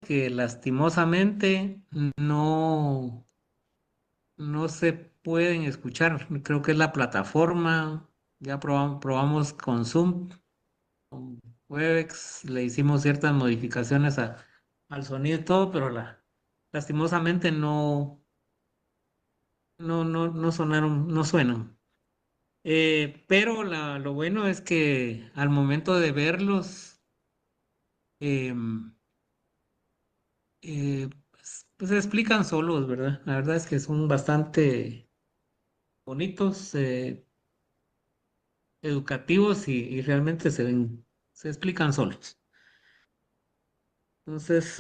que lastimosamente no se pueden escuchar. Creo que es la plataforma. Ya probamos con Zoom, con Webex, le hicimos ciertas modificaciones al sonido y todo, pero lastimosamente no sonaron, no suenan. Pero lo bueno es que al momento de verlos, em, pues se explican solos, ¿verdad? La verdad es que son bastante bonitos, educativos y realmente se explican solos. Entonces,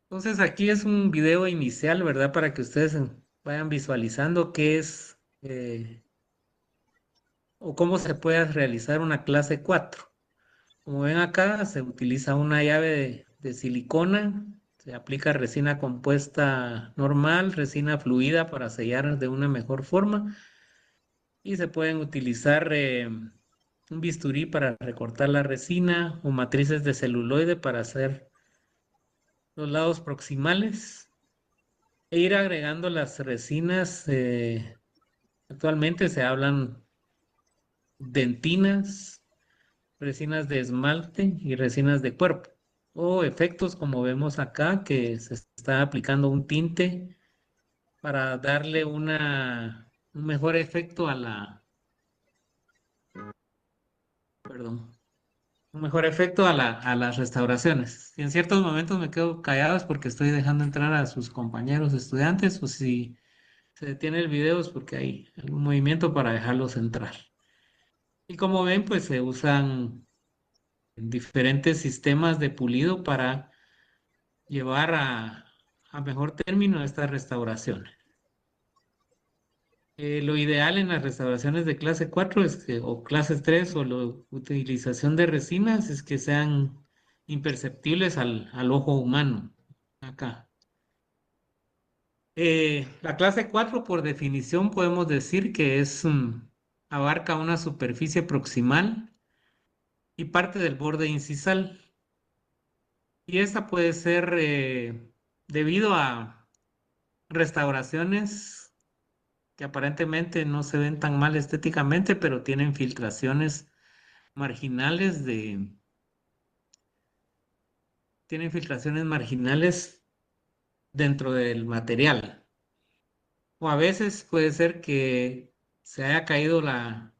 entonces aquí es un video inicial, ¿verdad? Para que ustedes vayan visualizando qué es o cómo se puede realizar una clase 4. Como ven acá, se utiliza una llave de silicona, se aplica resina compuesta normal, resina fluida para sellar de una mejor forma y se pueden utilizar un bisturí para recortar la resina o matrices de celuloide para hacer los lados proximales e ir agregando las resinas. Actualmente se hablan dentinas, resinas de esmalte y resinas de cuerpo, o efectos como vemos acá, que se está aplicando un tinte para darle un mejor efecto perdón, un mejor efecto a las restauraciones. Si en ciertos momentos me quedo callado es porque estoy dejando entrar a sus compañeros estudiantes, o si se detiene el video es porque hay algún movimiento para dejarlos entrar. Y como ven, pues se usan diferentes sistemas de pulido para llevar a mejor término esta restauración. Lo ideal en las restauraciones de clase 4 o clase 3 o la utilización de resinas es que sean imperceptibles al ojo humano. Acá. La clase 4 por definición podemos decir que abarca una superficie proximal y parte del borde incisal. Y esta puede ser debido a restauraciones que aparentemente no se ven tan mal estéticamente, pero tienen tienen filtraciones marginales dentro del material. O a veces puede ser que se haya caído la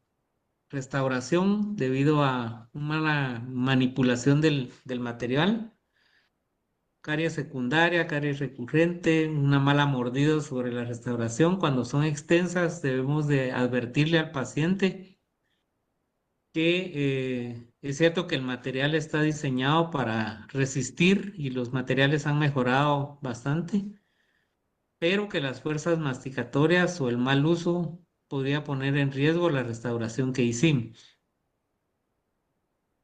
restauración debido a una mala manipulación del material, caries secundaria, caries recurrente, una mala mordida sobre la restauración. Cuando son extensas, debemos de advertirle al paciente que es cierto que el material está diseñado para resistir y los materiales han mejorado bastante, pero que las fuerzas masticatorias o el mal uso podría poner en riesgo la restauración que hicimos.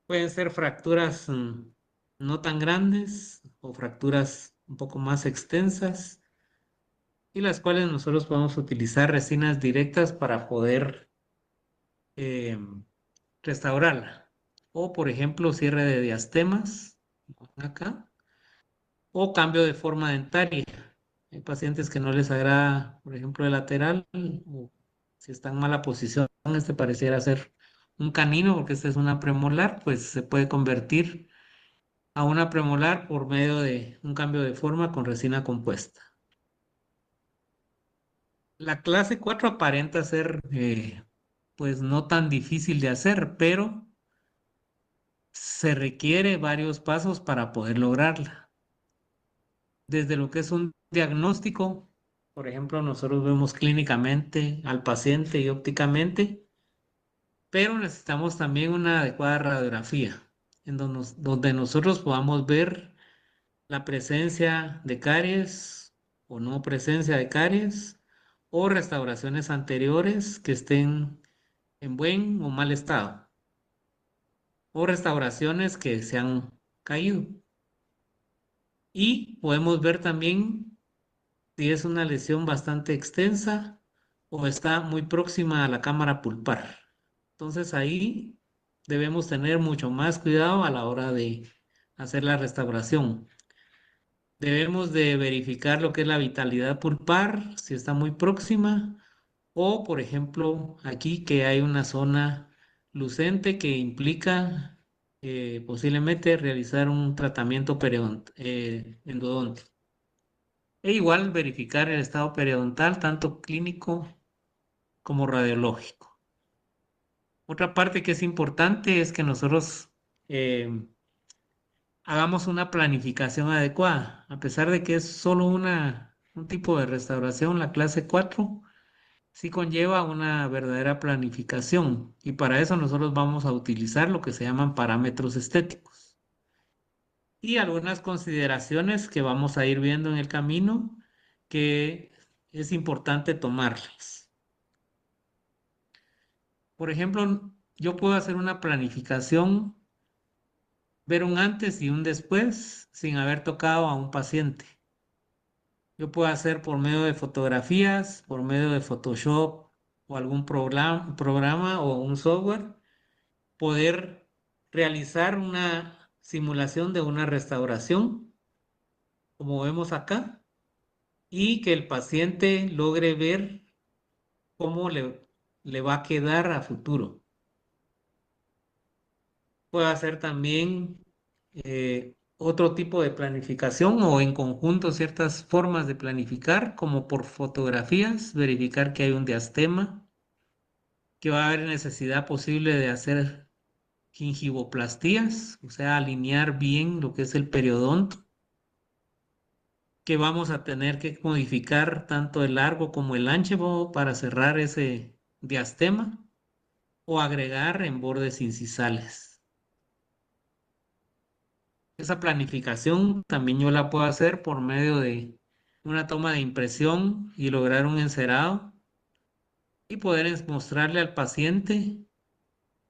Pueden ser fracturas no tan grandes o fracturas un poco más extensas y las cuales nosotros podemos utilizar resinas directas para poder eh, restaurarla. O, por ejemplo, cierre de diastemas, acá, o cambio de forma dentaria. Hay pacientes que no les agrada, por ejemplo, el lateral, o si está en mala posición, este pareciera ser un canino, porque esta es una premolar, pues se puede convertir a una premolar por medio de un cambio de forma con resina compuesta. La clase 4 aparenta ser, pues, no tan difícil de hacer, pero se requiere varios pasos para poder lograrla. Desde lo que es un diagnóstico, por ejemplo, nosotros vemos clínicamente al paciente y ópticamente, pero necesitamos también una adecuada radiografía, donde nosotros podamos ver la presencia de caries o no presencia de caries o restauraciones anteriores que estén en buen o mal estado o restauraciones que se han caído. Y podemos ver también si es una lesión bastante extensa o está muy próxima a la cámara pulpar. Entonces ahí debemos tener mucho más cuidado a la hora de hacer la restauración. Debemos de verificar lo que es la vitalidad pulpar, si está muy próxima, o por ejemplo aquí que hay una zona lucente que implica posiblemente realizar un tratamiento endodóntico. E igual verificar el estado periodontal, tanto clínico como radiológico. Otra parte que es importante es que nosotros eh, hagamos una planificación adecuada. A pesar de que es solo un tipo de restauración, la clase 4 sí conlleva una verdadera planificación. Y para eso nosotros vamos a utilizar lo que se llaman parámetros estéticos. Y algunas consideraciones que vamos a ir viendo en el camino que es importante tomarlas. Por ejemplo, yo puedo hacer una planificación, ver un antes y un después sin haber tocado a un paciente. Yo puedo hacer por medio de fotografías, por medio de Photoshop o algún programa o un software, poder realizar una simulación de una restauración, como vemos acá, y que el paciente logre ver cómo le va a quedar a futuro. Puede hacer también otro tipo de planificación o en conjunto ciertas formas de planificar, como por fotografías, verificar que hay un diastema, que va a haber necesidad posible de hacer gingivoplastías, o sea, alinear bien lo que es el periodonto, que vamos a tener que modificar tanto el largo como el ancho para cerrar ese diastema o agregar en bordes incisales. Esa planificación también yo la puedo hacer por medio de una toma de impresión y lograr un encerado y poder mostrarle al paciente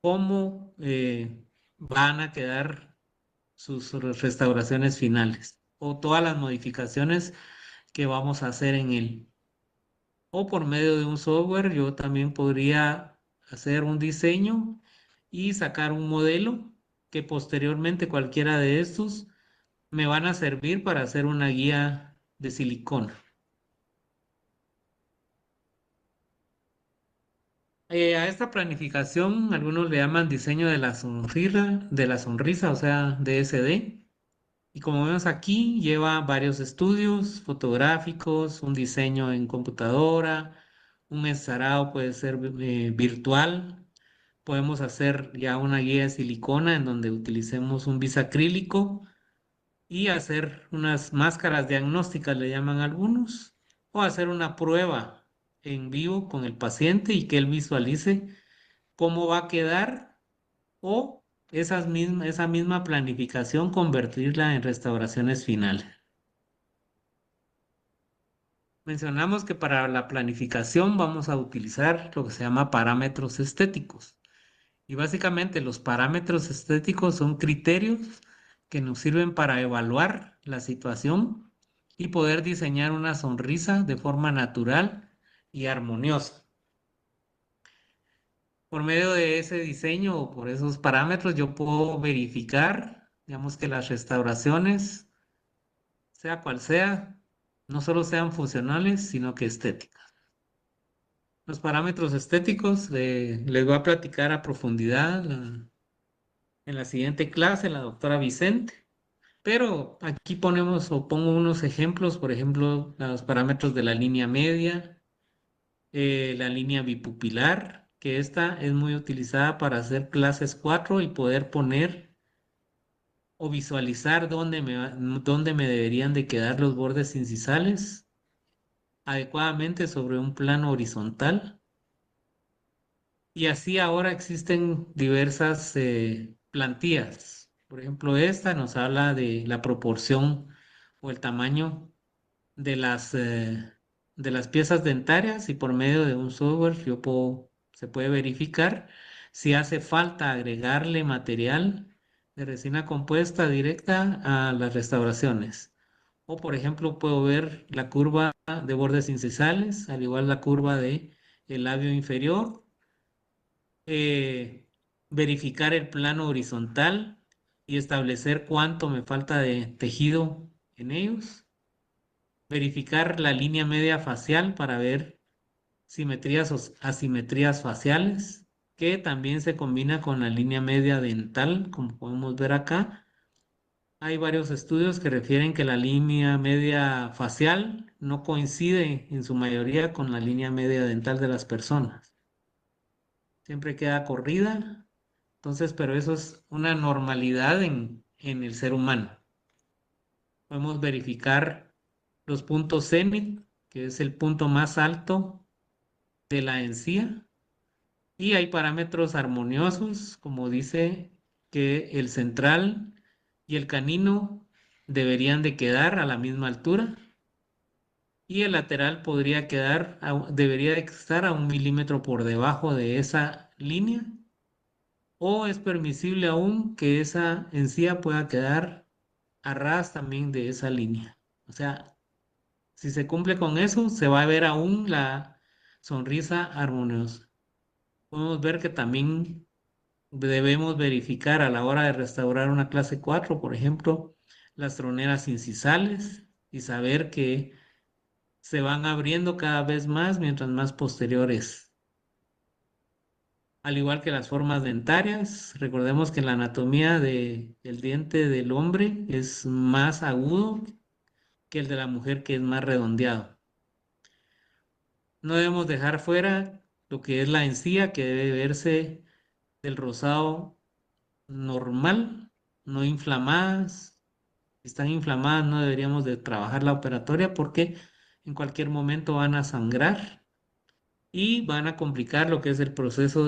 cómo van a quedar sus restauraciones finales o todas las modificaciones que vamos a hacer en él. O por medio de un software yo también podría hacer un diseño y sacar un modelo que posteriormente cualquiera de estos me van a servir para hacer una guía de silicona. A esta planificación algunos le llaman diseño de la sonrisa, o sea, DSD. Y como vemos aquí, lleva varios estudios fotográficos, un diseño en computadora, un ensarado puede ser virtual. Podemos hacer ya una guía de silicona en donde utilicemos un bisacrílico y hacer unas máscaras diagnósticas, le llaman algunos, o hacer una prueba en vivo con el paciente y que él visualice cómo va a quedar o esa misma planificación convertirla en restauraciones finales. Mencionamos que para la planificación vamos a utilizar lo que se llama parámetros estéticos. Y básicamente los parámetros estéticos son criterios que nos sirven para evaluar la situación y poder diseñar una sonrisa de forma natural y armoniosa. Por medio de ese diseño o por esos parámetros yo puedo verificar, digamos, que las restauraciones, sea cual sea, no solo sean funcionales, sino que estéticas. Los parámetros estéticos les voy a platicar a profundidad en la siguiente clase, la doctora Vicente. Pero aquí ponemos o pongo unos ejemplos, por ejemplo, los parámetros de la línea media, la línea bipupilar, que esta es muy utilizada para hacer clases 4 y poder poner o visualizar dónde me deberían de quedar los bordes incisales adecuadamente sobre un plano horizontal. Y así ahora existen diversas plantillas. Por ejemplo, esta nos habla de la proporción o el tamaño de de las piezas dentarias y por medio de un software se puede verificar si hace falta agregarle material de resina compuesta directa a las restauraciones O por ejemplo, puedo ver la curva de bordes incisales, al igual la curva de el labio inferior, eh, verificar el plano horizontal y establecer cuánto me falta de tejido en ellos, verificar la línea media facial para ver simetrías o asimetrías faciales, que también se combina con la línea media dental, como podemos ver acá. Hay varios estudios que refieren que la línea media facial no coincide en su mayoría con la línea media dental de las personas. Siempre queda corrida. Entonces, pero eso es una normalidad en el ser humano. Podemos verificar los puntos cenit, que es el punto más alto de la encía, y hay parámetros armoniosos, como dice que el central y el canino deberían de quedar a la misma altura y el lateral podría quedar, debería de estar a 1 milímetro por debajo de esa línea, o es permisible aún que esa encía pueda quedar a ras también de esa línea. O sea, si se cumple con eso, se va a ver aún la sonrisa armoniosa. Podemos ver que también debemos verificar a la hora de restaurar una clase 4, por ejemplo, las troneras incisales y saber que se van abriendo cada vez más mientras más posteriores. Al igual que las formas dentarias, recordemos que la anatomía del diente del hombre es más agudo que el de la mujer, que es más redondeado. No debemos dejar fuera lo que es la encía, que debe verse del rosado normal, no inflamadas. Si están inflamadas, no deberíamos de trabajar la operatoria porque en cualquier momento van a sangrar y van a complicar lo que es el proceso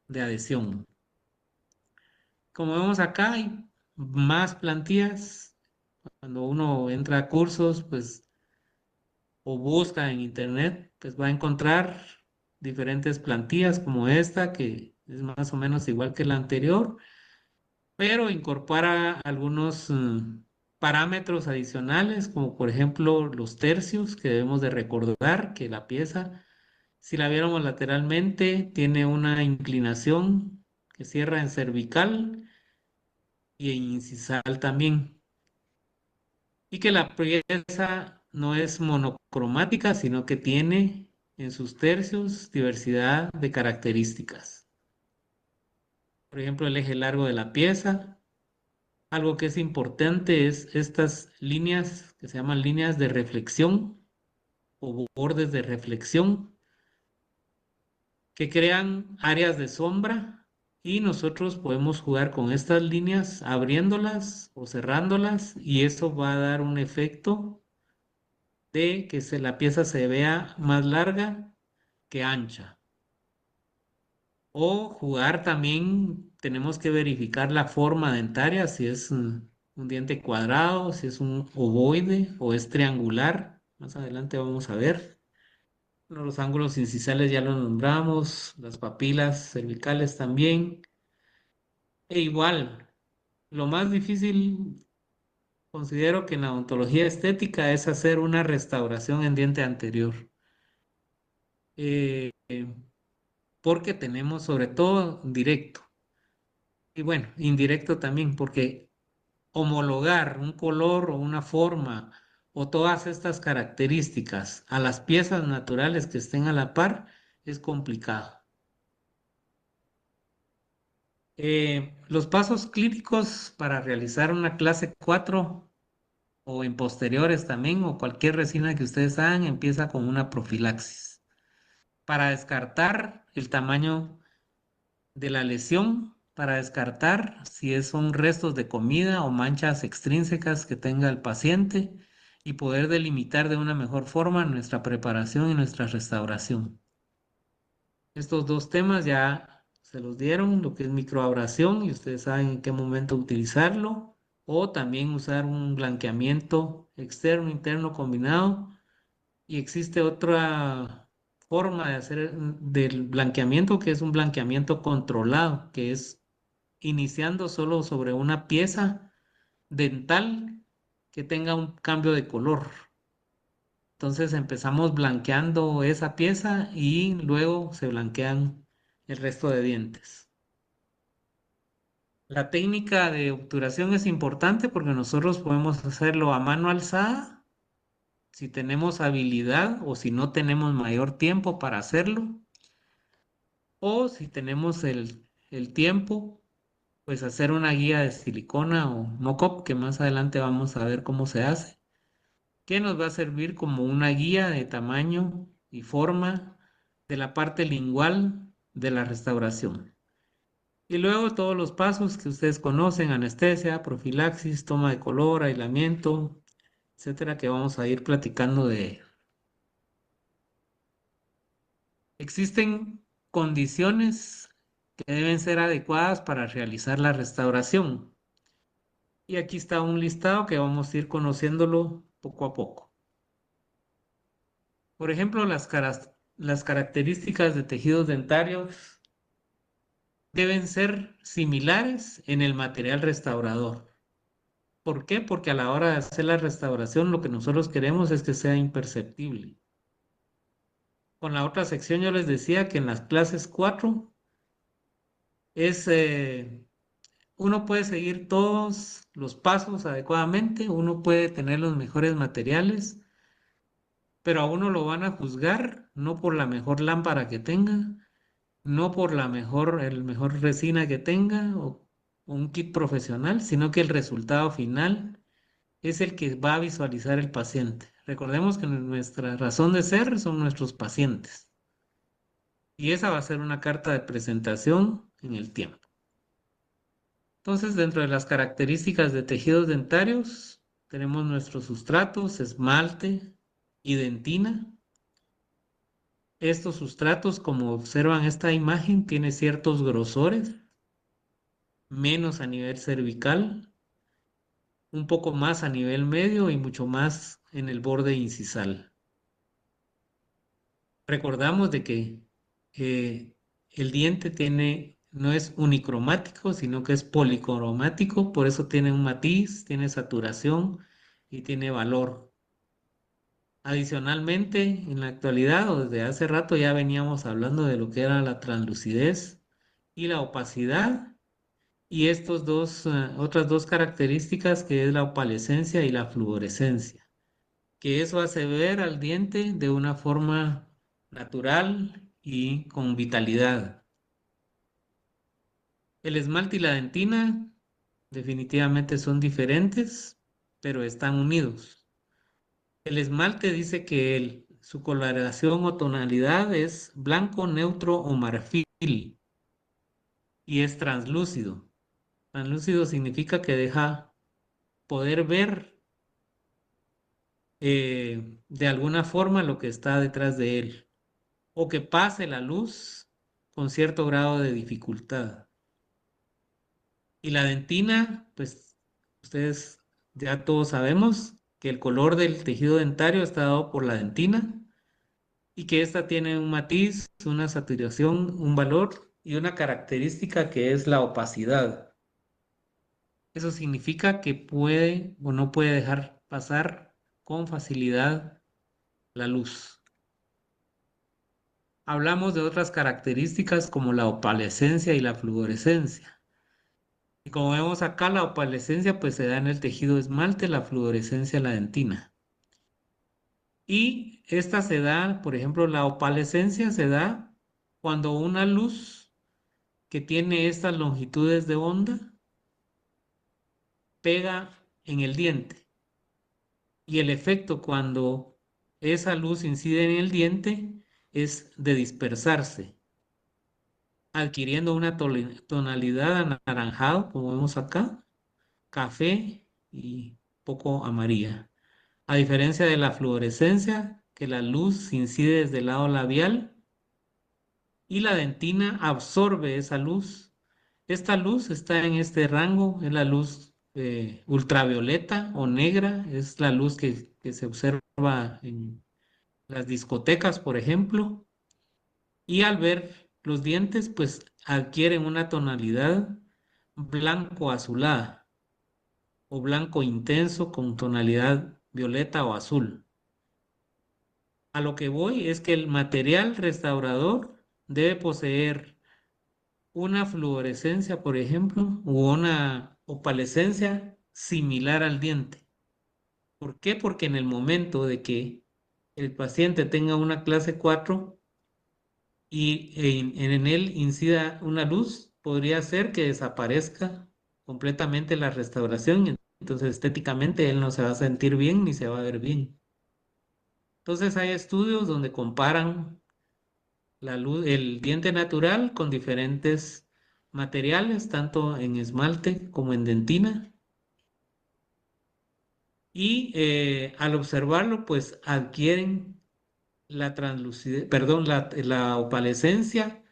de adhesión. Como vemos acá, hay más plantillas. Cuando uno entra a cursos, pues, o busca en internet, pues va a encontrar diferentes plantillas como esta, que es más o menos igual que la anterior, pero incorpora algunos parámetros adicionales, como por ejemplo los tercios, que debemos de recordar que la pieza, si la viéramos lateralmente, tiene una inclinación que cierra en cervical y en incisal también, y que la pieza no es monocromática, sino que tiene en sus tercios diversidad de características. Por ejemplo, el eje largo de la pieza. Algo que es importante es estas líneas que se llaman líneas de reflexión o bordes de reflexión que crean áreas de sombra, y nosotros podemos jugar con estas líneas abriéndolas o cerrándolas, y eso va a dar un efecto de que la pieza se vea más larga que ancha. O jugar también, tenemos que verificar la forma dentaria, si es un diente cuadrado, si es un ovoide o es triangular. Más adelante vamos a ver. Bueno, los ángulos incisales ya los nombramos, las papilas cervicales también. E igual, lo más difícil considero que en la odontología estética es hacer una restauración en diente anterior. Eh, eh, Porque tenemos sobre todo directo. Y bueno, indirecto también, porque homologar un color o una forma o todas estas características a las piezas naturales que estén a la par es complicado. Los pasos clínicos para realizar una clase 4 o en posteriores también, o cualquier resina que ustedes hagan, empieza con una profilaxis para descartar el tamaño de la lesión, para descartar si son restos de comida o manchas extrínsecas que tenga el paciente, y poder delimitar de una mejor forma nuestra preparación y nuestra restauración. Estos dos temas ya se los dieron, lo que es microabrasión, y ustedes saben en qué momento utilizarlo, o también usar un blanqueamiento externo, interno combinado. Y existe otra forma de hacer del blanqueamiento, que es un blanqueamiento controlado, que es iniciando solo sobre una pieza dental que tenga un cambio de color. Entonces empezamos blanqueando esa pieza y luego se blanquean el resto de dientes. La técnica de obturación es importante porque nosotros podemos hacerlo a mano alzada si tenemos habilidad o si no tenemos mayor tiempo para hacerlo, o si tenemos el tiempo, pues hacer una guía de silicona o mock-up, que más adelante vamos a ver cómo se hace, que nos va a servir como una guía de tamaño y forma de la parte lingual de la restauración. Y luego todos los pasos que ustedes conocen: anestesia, profilaxis, toma de color, aislamiento, etcétera, que vamos a ir platicando de ello. Existen condiciones que deben ser adecuadas para realizar la restauración. Y aquí está un listado que vamos a ir conociéndolo poco a poco. Por ejemplo, las características de tejidos dentarios deben ser similares en el material restaurador. ¿Por qué? Porque a la hora de hacer la restauración lo que nosotros queremos es que sea imperceptible. Con la otra sección yo les decía que en las clases 4 es, uno puede seguir todos los pasos adecuadamente, uno puede tener los mejores materiales, pero a uno lo van a juzgar no por la mejor lámpara que tenga, no por el mejor resina que tenga o un kit profesional, sino que el resultado final es el que va a visualizar el paciente. Recordemos que nuestra razón de ser son nuestros pacientes. Y esa va a ser una carta de presentación en el tiempo. Entonces, dentro de las características de tejidos dentarios, tenemos nuestros sustratos, esmalte y dentina. Estos sustratos, como observan esta imagen, tienen ciertos grosores, menos a nivel cervical, un poco más a nivel medio y mucho más en el borde incisal. Recordamos de que el diente no es unicromático, sino que es policromático, por eso tiene un matiz, tiene saturación y tiene valor. Adicionalmente, en la actualidad o desde hace rato ya veníamos hablando de lo que era la translucidez y la opacidad, y otras dos características, que es la opalescencia y la fluorescencia, que eso hace ver al diente de una forma natural y con vitalidad. El esmalte y la dentina definitivamente son diferentes, pero están unidos. El esmalte dice que su coloración o tonalidad es blanco, neutro o marfil y es translúcido. Translúcido significa que deja poder ver de alguna forma lo que está detrás de él, o que pase la luz con cierto grado de dificultad. Y la dentina, pues ustedes ya todos sabemos que el color del tejido dentario está dado por la dentina y que ésta tiene un matiz, una saturación, un valor y una característica que es la opacidad. Eso significa que puede o no puede dejar pasar con facilidad la luz. Hablamos de otras características como la opalescencia y la fluorescencia. Y como vemos acá, la opalescencia pues se da en el tejido esmalte, la fluorescencia en la dentina. Y esta se da, por ejemplo, la opalescencia se da cuando una luz que tiene estas longitudes de onda pega en el diente. Y el efecto cuando esa luz incide en el diente es de dispersarse, adquiriendo una tonalidad anaranjado, como vemos acá, café y poco amarilla. A diferencia de la fluorescencia, que la luz incide desde el lado labial y la dentina absorbe esa luz. Esta luz está en este rango, es la luz ultravioleta o negra, es la luz que se observa en las discotecas, por ejemplo, y al ver los dientes, pues adquieren una tonalidad blanco-azulada o blanco intenso con tonalidad violeta o azul. A lo que voy es que el material restaurador debe poseer una fluorescencia, por ejemplo, o una opalescencia similar al diente. ¿Por qué? Porque en el momento de que el paciente tenga una clase 4 y en él incida una luz, podría ser que desaparezca completamente la restauración y entonces estéticamente él no se va a sentir bien ni se va a ver bien. Entonces hay estudios donde comparan la luz, el diente natural con diferentes materiales, tanto en esmalte como en dentina, y al observarlo, pues adquieren la translucidez, perdón, la opalescencia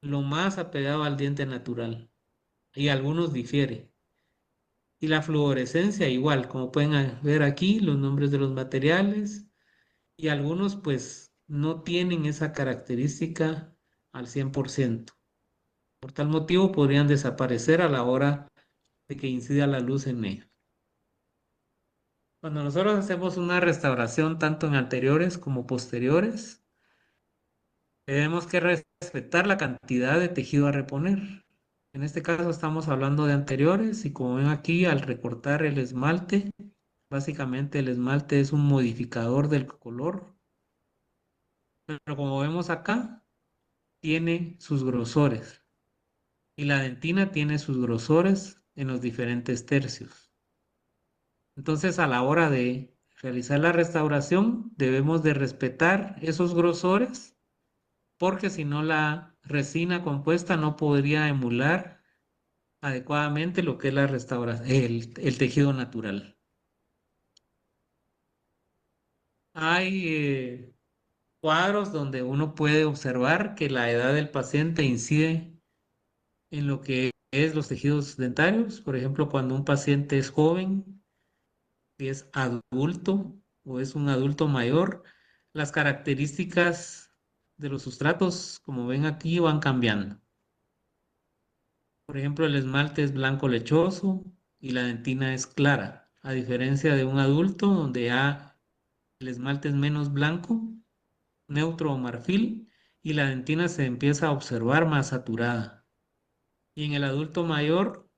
lo más apegado al diente natural, y algunos difiere. Y la fluorescencia igual, como pueden ver aquí, los nombres de los materiales, y algunos pues no tienen esa característica al 100%. Por tal motivo podrían desaparecer a la hora de que incida la luz en ellos. Cuando nosotros hacemos una restauración tanto en anteriores como posteriores, tenemos que respetar la cantidad de tejido a reponer. En este caso estamos hablando de anteriores y como ven aquí, al recortar el esmalte, básicamente el esmalte es un modificador del color, pero como vemos acá, tiene sus grosores y la dentina tiene sus grosores en los diferentes tercios. Entonces, a la hora de realizar la restauración, debemos de respetar esos grosores, porque si no la resina compuesta no podría emular adecuadamente lo que es la restauración, el tejido natural. Hay cuadros donde uno puede observar que la edad del paciente incide en lo que es los tejidos dentarios. Por ejemplo, cuando un paciente es joven, si es adulto o es un adulto mayor, las características de los sustratos, como ven aquí, van cambiando. Por ejemplo, el esmalte es blanco lechoso y la dentina es clara, a diferencia de un adulto donde ya el esmalte es menos blanco, neutro o marfil, y la dentina se empieza a observar más saturada. Y en el adulto mayor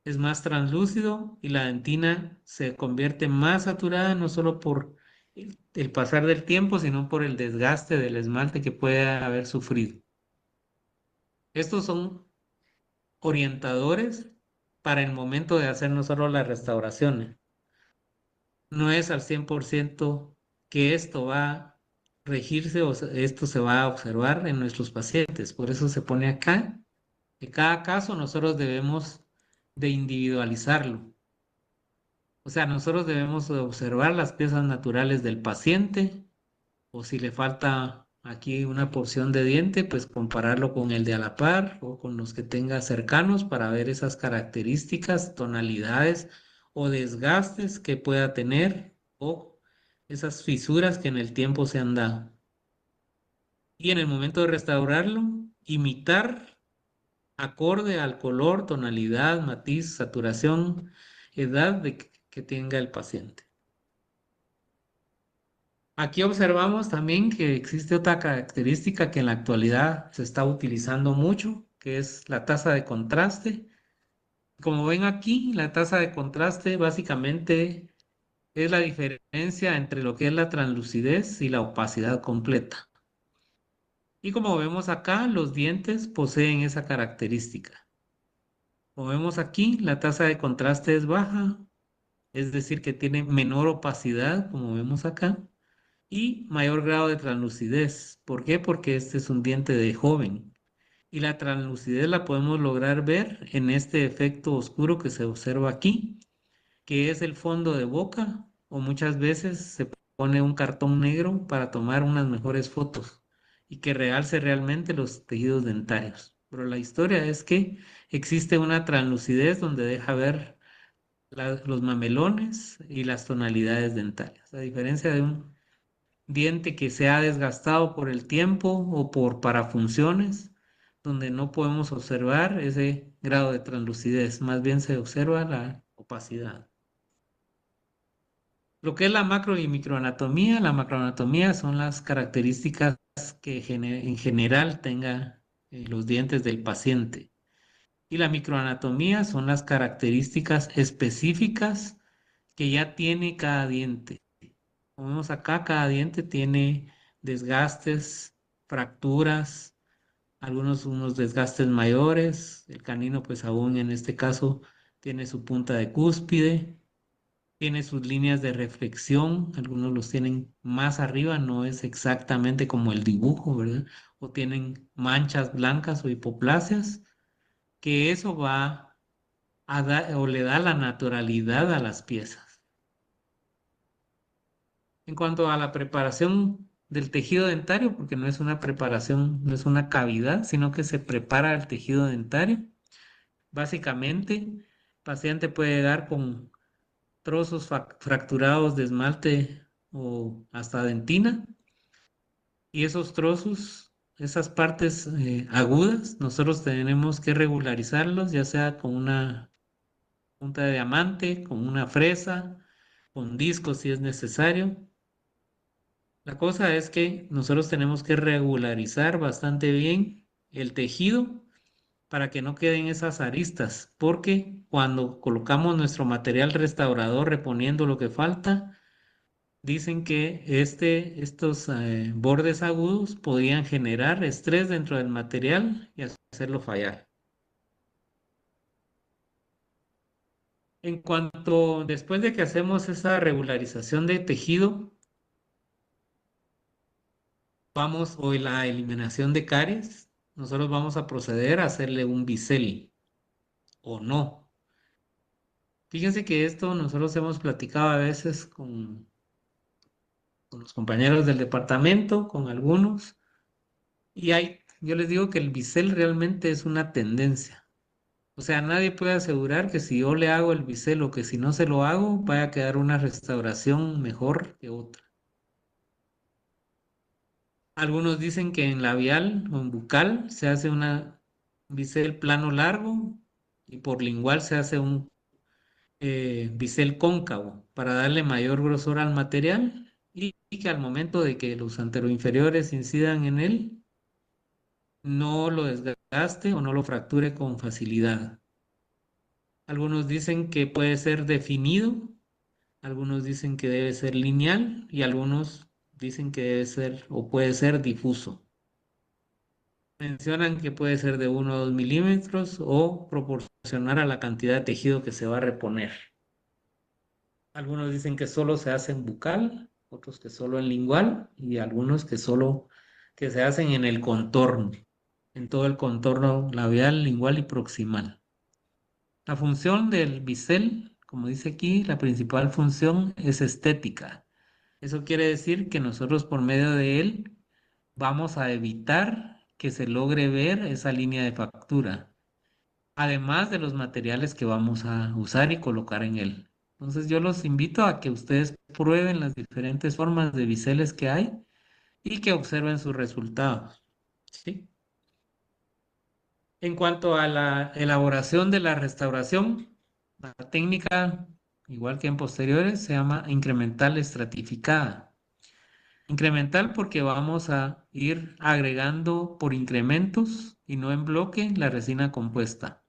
es más translúcido y la dentina se convierte más saturada no solo por el pasar del tiempo, sino por el desgaste del esmalte que puede haber sufrido. Estos son orientadores para el momento de hacer no solo las restauraciones. No es al 100% que esto va a regirse o esto se va a observar en nuestros pacientes. Por eso se pone acá que cada caso nosotros debemos de individualizarlo. O sea, nosotros debemos de observar las piezas naturales del paciente o si le falta aquí una porción de diente, pues compararlo con el de a la par o con los que tenga cercanos para ver esas características, tonalidades o desgastes que pueda tener o esas fisuras que en el tiempo se han dado. Y en el momento de restaurarlo, imitar acorde al color, tonalidad, matiz, saturación, edad que tenga el paciente. Aquí observamos también que existe otra característica que en la actualidad se está utilizando mucho, que es la tasa de contraste. Como ven aquí, la tasa de contraste básicamente es la diferencia entre lo que es la translucidez y la opacidad completa. Y como vemos acá, los dientes poseen esa característica. Como vemos aquí, la tasa de contraste es baja, es decir, que tiene menor opacidad, como vemos acá, y mayor grado de translucidez. ¿Por qué? Porque este es un diente de joven. Y la translucidez la podemos lograr ver en este efecto oscuro que se observa aquí, que es el fondo de boca, o muchas veces se pone un cartón negro para tomar unas mejores fotos y que realce realmente los tejidos dentarios. Pero la historia es que existe una translucidez donde deja ver los mamelones y las tonalidades dentarias, a diferencia de un diente que se ha desgastado por el tiempo o por parafunciones, donde no podemos observar ese grado de translucidez, más bien se observa opacidad. Lo que es la macro y microanatomía, la macroanatomía son las características que en general tenga los dientes del paciente. Y la microanatomía son las características específicas que ya tiene cada diente. Como vemos acá, cada diente tiene desgastes, fracturas, algunos unos desgastes mayores. El canino, pues aún en este caso, tiene su punta de cúspide, tiene sus líneas de reflexión, algunos los tienen más arriba, no es exactamente como el dibujo, ¿verdad? O tienen manchas blancas o hipoplasias, que eso va a dar o le da la naturalidad a las piezas. En cuanto a la preparación del tejido dentario, porque no es una preparación, no es una cavidad, sino que se prepara el tejido dentario. Básicamente, el paciente puede dar con trozos fracturados de esmalte o hasta dentina, y esos trozos, esas partes agudas, nosotros tenemos que regularizarlos, ya sea con una punta de diamante, con una fresa, con discos si es necesario. La cosa es que nosotros tenemos que regularizar bastante bien el tejido para que no queden esas aristas, porque cuando colocamos nuestro material restaurador reponiendo lo que falta, dicen que estos bordes agudos podían generar estrés dentro del material y hacerlo fallar. En cuanto después de que hacemos esa regularización de tejido, vamos, o la eliminación de caries, nosotros vamos a proceder a hacerle un bisel o no. Fíjense que esto nosotros hemos platicado a veces con los compañeros del departamento, con algunos, y yo les digo que el bisel realmente es una tendencia. O sea, nadie puede asegurar que si yo le hago el bisel o que si no se lo hago, vaya a quedar una restauración mejor que otra. Algunos dicen que en labial o en bucal se hace un bisel plano largo y por lingual se hace un bisel cóncavo para darle mayor grosor al material y que al momento de que los anteroinferiores incidan en él, no lo desgaste o no lo fracture con facilidad. Algunos dicen que puede ser definido, algunos dicen que debe ser lineal y algunos dicen que debe ser o puede ser difuso. Mencionan que puede ser de 1 o 2 milímetros o proporcionar a la cantidad de tejido que se va a reponer. Algunos dicen que solo se hace en bucal, otros que solo en lingual y algunos que solo que se hacen en el contorno, en todo el contorno labial, lingual y proximal. La función del bisel, como dice aquí, la principal función es estética. Eso quiere decir que nosotros por medio de él vamos a evitar que se logre ver esa línea de factura, además de los materiales que vamos a usar y colocar en él. Entonces yo los invito a que ustedes prueben las diferentes formas de biseles que hay y que observen sus resultados. ¿Sí? En cuanto a la elaboración de la restauración, la técnica, igual que en posteriores, se llama incremental estratificada. Incremental porque vamos a ir agregando por incrementos y no en bloque la resina compuesta.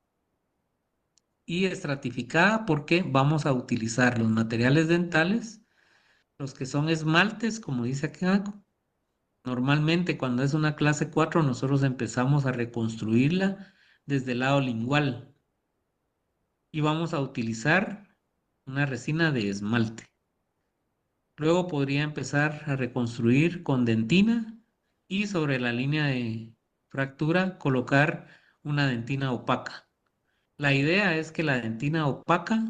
Y estratificada porque vamos a utilizar los materiales dentales, los que son esmaltes, como dice acá. Normalmente cuando es una clase 4 nosotros empezamos a reconstruirla desde el lado lingual y vamos a utilizar una resina de esmalte. Luego podría empezar a reconstruir con dentina y sobre la línea de fractura colocar una dentina opaca. La idea es que la dentina opaca,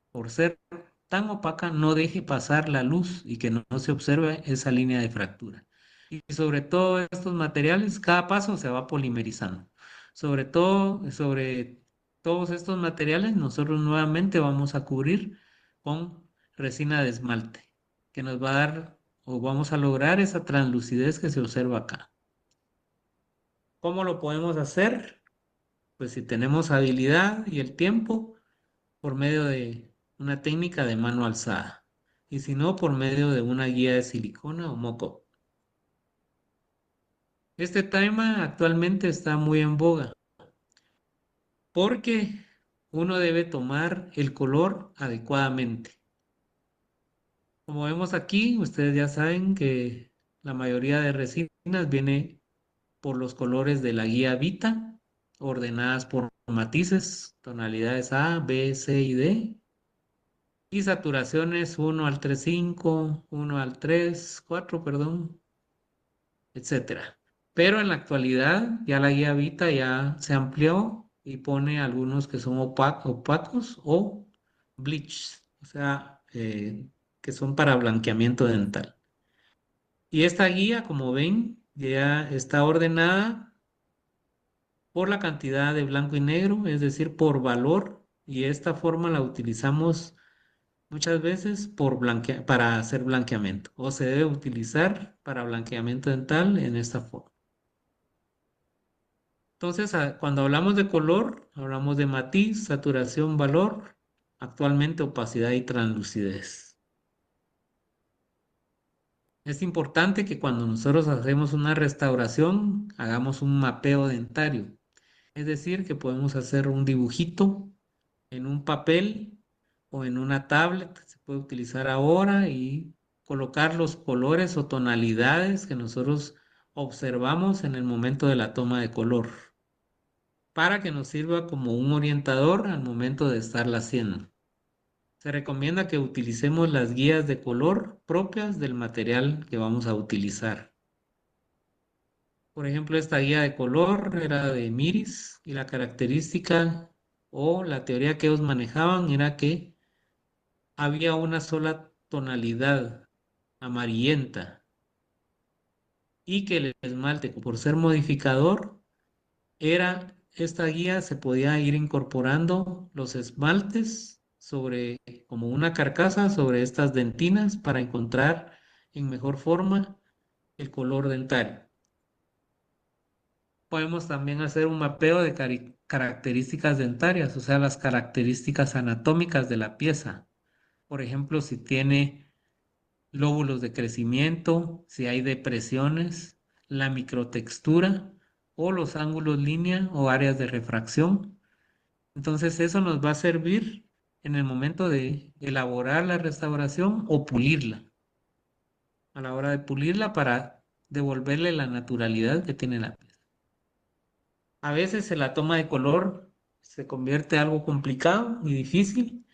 por ser tan opaca, no deje pasar la luz y que no se observe esa línea de fractura. Y sobre todo estos materiales, cada paso se va polimerizando. Sobre todo, sobre todos estos materiales, nosotros nuevamente vamos a cubrir con resina de esmalte, que nos va a dar o vamos a lograr esa translucidez que se observa acá. ¿Cómo lo podemos hacer? Pues si tenemos habilidad y el tiempo, por medio de una técnica de mano alzada. Y si no, por medio de una guía de silicona o moco. Este tema actualmente está muy en boga porque uno debe tomar el color adecuadamente. Como vemos aquí, ustedes ya saben que la mayoría de resinas viene por los colores de la guía Vita, ordenadas por matices, tonalidades A, B, C y D, y saturaciones 1 al 3,5, 1 al 3,4, perdón, etcétera. Pero en la actualidad ya la guía Vita ya se amplió y pone algunos que son opacos o bleach, o sea, que son para blanqueamiento dental. Y esta guía, como ven, ya está ordenada por la cantidad de blanco y negro, es decir, por valor, y esta forma la utilizamos muchas veces para hacer blanqueamiento, o se debe utilizar para blanqueamiento dental en esta forma. Entonces, cuando hablamos de color, hablamos de matiz, saturación, valor, actualmente opacidad y translucidez. Es importante que cuando nosotros hacemos una restauración, hagamos un mapeo dentario. Es decir, que podemos hacer un dibujito en un papel o en una tablet, se puede utilizar ahora y colocar los colores o tonalidades que nosotros observamos en el momento de la toma de color, para que nos sirva como un orientador al momento de estarla haciendo. Se recomienda que utilicemos las guías de color propias del material que vamos a utilizar. Por ejemplo, esta guía de color era de Miris y la característica o la teoría que ellos manejaban era que había una sola tonalidad amarillenta y que el esmalte, por ser modificador, esta guía se podía ir incorporando los esmaltes sobre como una carcasa sobre estas dentinas para encontrar en mejor forma el color dentario. Podemos también hacer un mapeo de características dentarias, o sea, las características anatómicas de la pieza. Por ejemplo, si tiene lóbulos de crecimiento, si hay depresiones, la microtextura o los ángulos línea o áreas de refracción. Entonces eso nos va a servir en el momento de elaborar la restauración o pulirla, a la hora de pulirla para devolverle la naturalidad que tiene la pieza. A veces en la toma de color se convierte en algo complicado y difícil.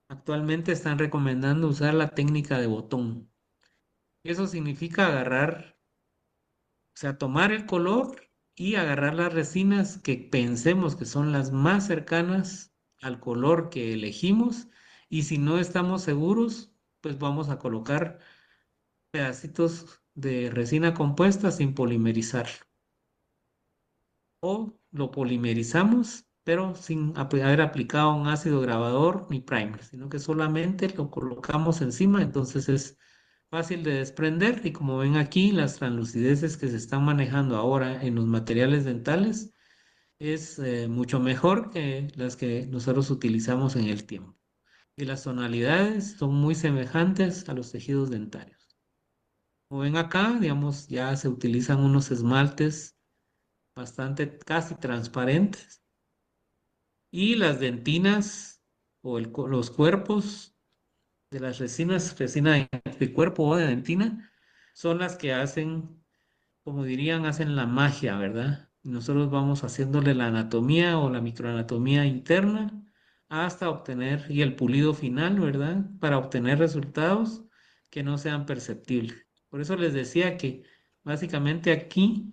Actualmente están recomendando usar la técnica de botón. Eso significa agarrar, o sea, tomar el color y agarrar las resinas que pensemos que son las más cercanas al color que elegimos. Y si no estamos seguros, pues vamos a colocar pedacitos de resina compuesta sin polimerizar. O lo polimerizamos, pero sin haber aplicado un ácido grabador ni primer, sino que solamente lo colocamos encima, entonces es fácil de desprender y como ven aquí, las translucideces que se están manejando ahora en los materiales dentales es mucho mejor que las que nosotros utilizamos en el tiempo. Y las tonalidades son muy semejantes a los tejidos dentarios. Como ven acá, digamos, ya se utilizan unos esmaltes bastante casi transparentes y las dentinas o los cuerpos de las resinas, resina de cuerpo o de dentina, son las que hacen, como dirían, hacen la magia, ¿verdad? Y nosotros vamos haciéndole la anatomía o la microanatomía interna hasta obtener, y el pulido final, ¿verdad? Para obtener resultados que no sean perceptibles. Por eso les decía que básicamente aquí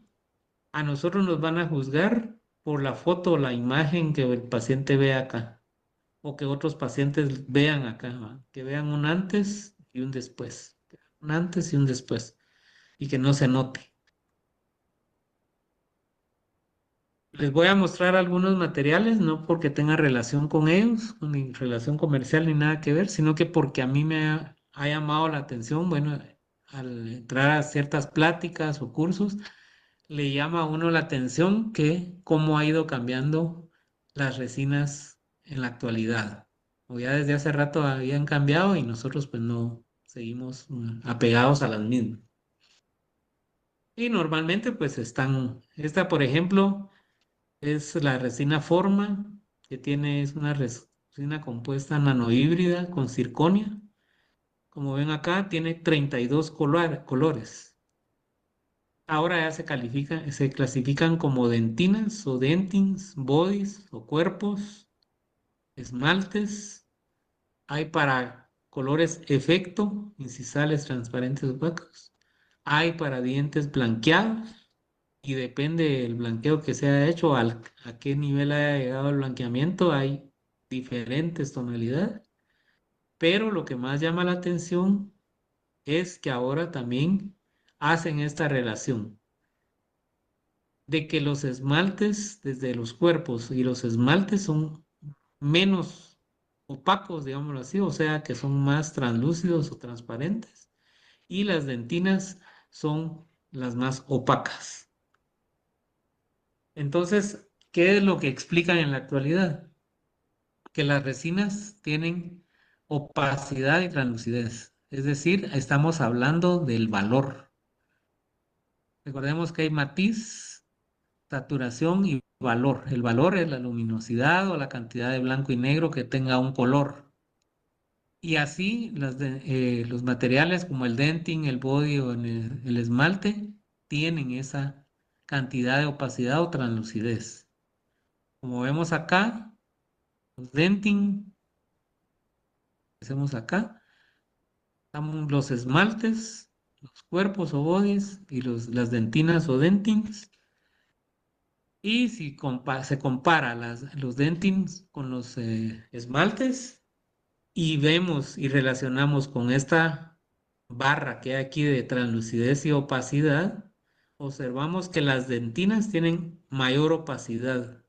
a nosotros nos van a juzgar por la foto o la imagen que el paciente ve acá o que otros pacientes vean acá, ¿va? Que vean un antes y un después, un antes y un después, y que no se note. Les voy a mostrar algunos materiales, no porque tenga relación con ellos, ni relación comercial ni nada que ver, sino que porque a mí ha llamado la atención, bueno, al entrar a ciertas pláticas o cursos, le llama a uno la atención que cómo ha ido cambiando las resinas en la actualidad. o ya desde hace rato habían cambiado y nosotros pues no seguimos apegados a las mismas. Y normalmente pues esta por ejemplo es la resina Forma, que es una resina compuesta nanohíbrida con circonia. Como ven acá, tiene 32 colores. Ahora ya se clasifican como dentinas o dentings, bodies o cuerpos, esmaltes. Hay para colores efecto, incisales, transparentes, opacos. Hay para dientes blanqueados y depende del blanqueo que se haya hecho, a qué nivel haya llegado el blanqueamiento, hay diferentes tonalidades. Pero lo que más llama la atención es que ahora también hacen esta relación de que los esmaltes desde los cuerpos y los esmaltes son menos opacos, digámoslo así, o sea que son más translúcidos o transparentes, y las dentinas son las más opacas. Entonces, ¿qué es lo que explican en la actualidad? Que las resinas tienen opacidad y translucidez, es decir, estamos hablando del valor. Recordemos que hay matiz, saturación y valor. El valor es la luminosidad o la cantidad de blanco y negro que tenga un color. Y así los materiales como el denting, el body o el esmalte tienen esa cantidad de opacidad o translucidez. Como vemos acá, los denting, hacemos acá, estamos los esmaltes, los cuerpos o bodies y las dentinas o dentings. Y si se compara los dentings con los esmaltes y vemos y relacionamos con esta barra que hay aquí de translucidez y opacidad, observamos que las dentinas tienen mayor opacidad.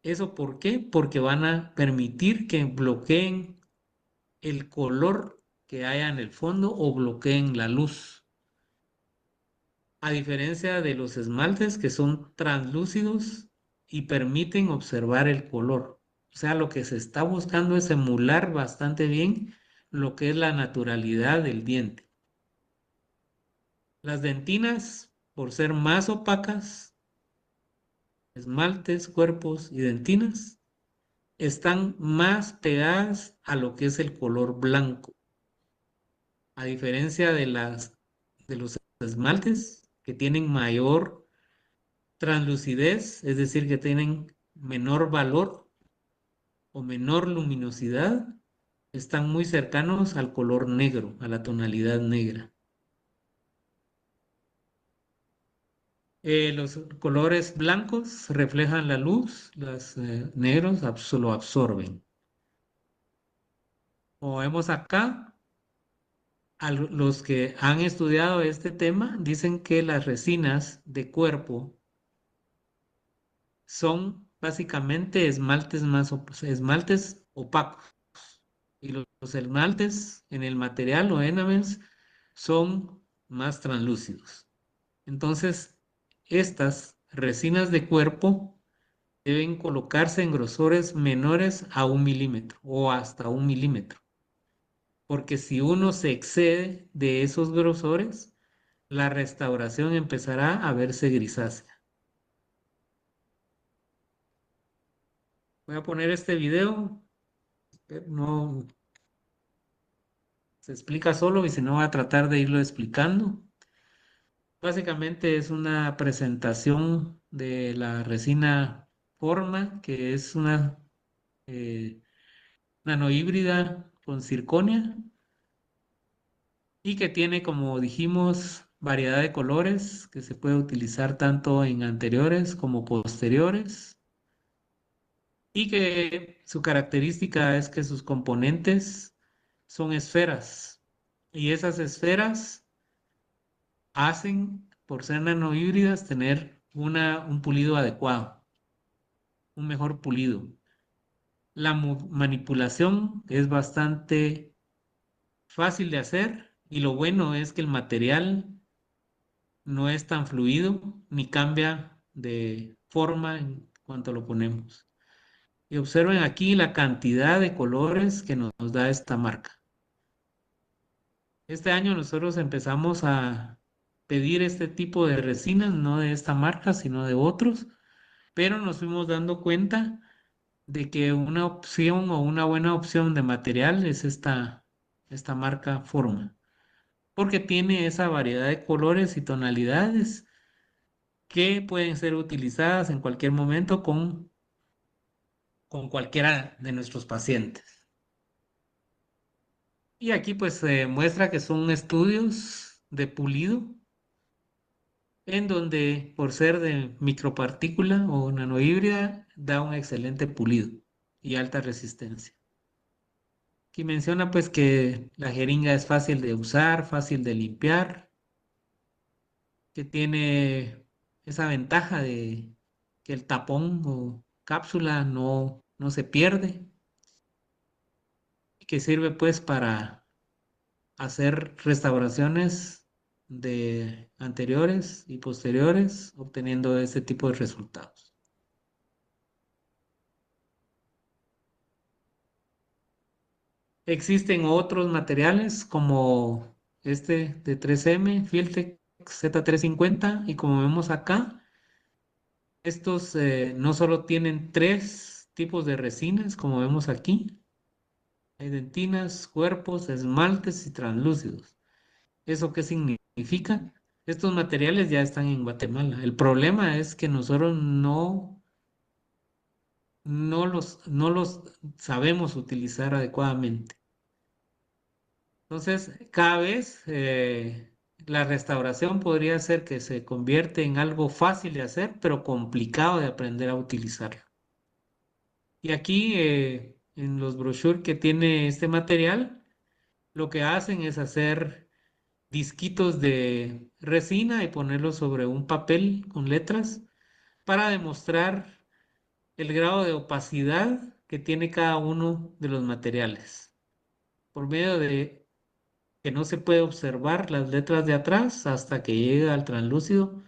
¿Eso por qué? Porque van a permitir que bloqueen el color que haya en el fondo o bloqueen la luz. A diferencia de los esmaltes que son translúcidos y permiten observar el color. O sea, lo que se está buscando es emular bastante bien lo que es la naturalidad del diente. Las dentinas, por ser más opacas, esmaltes, cuerpos y dentinas, están más pegadas a lo que es el color blanco. A diferencia de los esmaltes que tienen mayor translucidez, es decir, que tienen menor valor o menor luminosidad, están muy cercanos al color negro, a la tonalidad negra. Los colores blancos reflejan la luz, los negros lo absorben. Como vemos acá, los que han estudiado este tema dicen que las resinas de cuerpo son básicamente esmaltes opacos. Y los esmaltes en el material o enamels son más translúcidos. Entonces, estas resinas de cuerpo deben colocarse en grosores menores a 1 milímetro o hasta 1 milímetro, porque si uno se excede de esos grosores, la restauración empezará a verse grisácea. Voy a poner este video, no se explica solo y si no voy a tratar de irlo explicando. Básicamente es una presentación de la resina Forma, que es una eh, nanohíbrida con circonia y que tiene, como dijimos, variedad de colores que se puede utilizar tanto en anteriores como posteriores y que su característica es que sus componentes son esferas y esas esferas hacen, por ser nanohíbridas, tener un pulido adecuado, un mejor pulido. La manipulación es bastante fácil de hacer y lo bueno es que el material no es tan fluido ni cambia de forma en cuanto lo ponemos. Y observen aquí la cantidad de colores que nos da esta marca. Este año nosotros empezamos a pedir este tipo de resinas, no de esta marca, sino de otros, pero nos fuimos dando cuenta de que una opción o una buena opción de material es esta marca Forma, porque tiene esa variedad de colores y tonalidades que pueden ser utilizadas en cualquier momento con cualquiera de nuestros pacientes. Y aquí pues se muestra que son estudios de pulido en donde por ser de micropartícula o nanohíbrida da un excelente pulido y alta resistencia. Aquí menciona pues que la jeringa es fácil de usar, fácil de limpiar, que tiene esa ventaja de que el tapón o cápsula no se pierde y que sirve pues para hacer restauraciones de anteriores y posteriores, obteniendo este tipo de resultados. Existen otros materiales como este de 3M, Filtech Z350, y como vemos acá, estos no solo tienen tres tipos de resinas, como vemos aquí, hay dentinas, cuerpos, esmaltes y translúcidos. ¿Eso qué significa? Estos materiales ya están en Guatemala. El problema es que nosotros no los sabemos utilizar adecuadamente. Entonces, cada vez la restauración podría ser que se convierte en algo fácil de hacer, pero complicado de aprender a utilizar. Y aquí, en los brochures que tiene este material, lo que hacen es hacer disquitos de resina y ponerlos sobre un papel con letras para demostrar el grado de opacidad que tiene cada uno de los materiales. Por medio de que no se puede observar las letras de atrás hasta que llega al translúcido,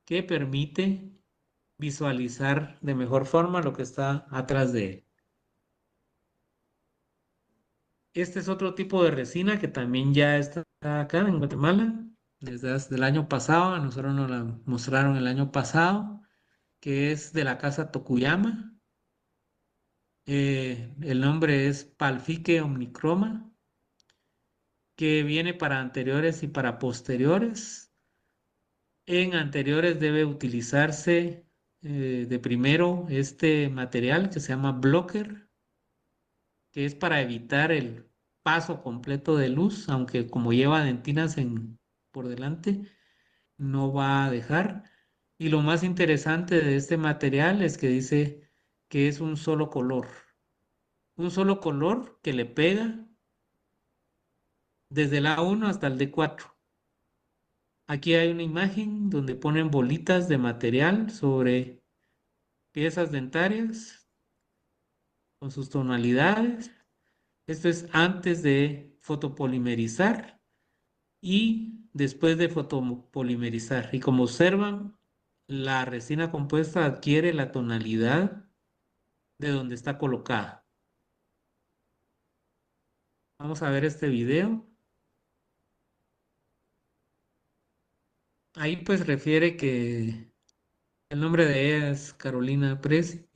que permite visualizar de mejor forma lo que está atrás de él. Este es otro tipo de resina que también ya está acá en Guatemala desde el año pasado. A nosotros nos la mostraron el año pasado, que es de la casa Tokuyama. El nombre es Palfique Omnicroma, que viene para anteriores y para posteriores. En anteriores debe utilizarse de primero este material que se llama blocker, que es para evitar el paso completo de luz, aunque como lleva dentinas por delante, no va a dejar. Y lo más interesante de este material es que dice que es un solo color que le pega desde el A1 hasta el D4. Aquí hay una imagen donde ponen bolitas de material sobre piezas dentarias con sus tonalidades. Esto es antes de fotopolimerizar y después de fotopolimerizar. Y como observan, la resina compuesta adquiere la tonalidad de donde está colocada. Vamos a ver este video. Ahí pues refiere que el nombre de ella es Carolina Presi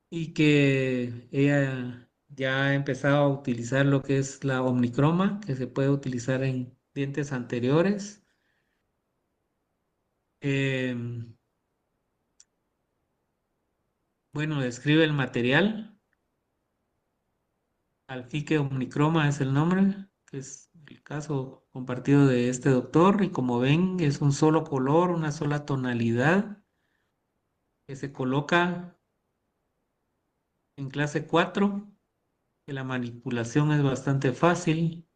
y que ella ya ha empezado a utilizar lo que es la omnicroma, que se puede utilizar en dientes anteriores. Em, bueno, describe el material. Alfique omnicroma es el nombre, que es el caso compartido de este doctor. Y como ven, es un solo color, una sola tonalidad que se coloca en clase 4, que la manipulación es bastante fácil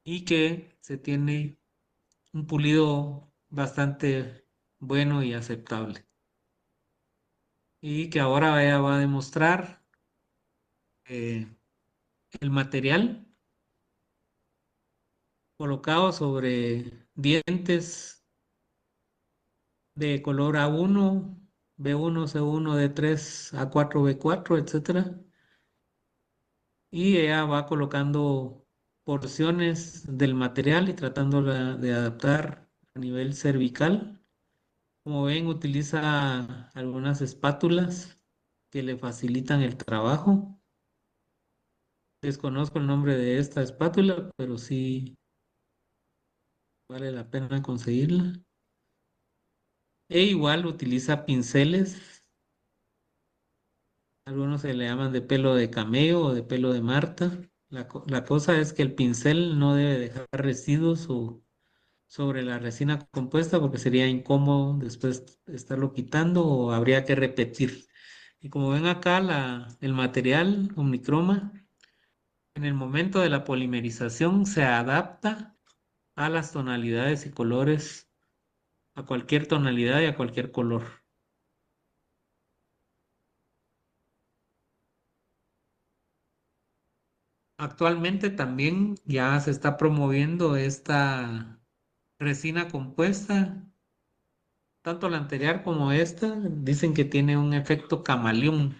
y que se tiene un pulido bastante bueno y aceptable. Y que ahora ella va a demostrar eh, el material colocado sobre dientes de color A1, B1, C1, D3, A4, B4, etcétera. Y ella va colocando porciones del material y tratándola de adaptar a nivel cervical. Como ven, utiliza algunas espátulas que le facilitan el trabajo. Desconozco el nombre de esta espátula, pero sí vale la pena conseguirla. E igual utiliza pinceles, algunos se le llaman de pelo de camello o de pelo de Marta. La cosa es que el pincel no debe dejar residuos sobre la resina compuesta porque sería incómodo después estarlo quitando o habría que repetir. Y como ven acá, el material Omnicroma en el momento de la polimerización se adapta a las tonalidades y colores, a cualquier tonalidad y a cualquier color. Actualmente también ya se está promoviendo esta resina compuesta, tanto la anterior como esta, dicen que tiene un efecto camaleón.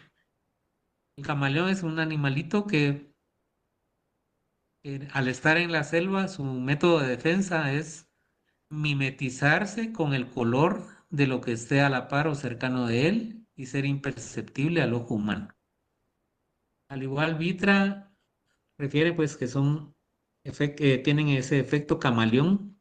El camaleón es un animalito que al estar en la selva, su método de defensa es mimetizarse con el color de lo que esté a la par o cercano de él y ser imperceptible al ojo humano. Al igual, Vitra refiere pues que tienen ese efecto camaleón.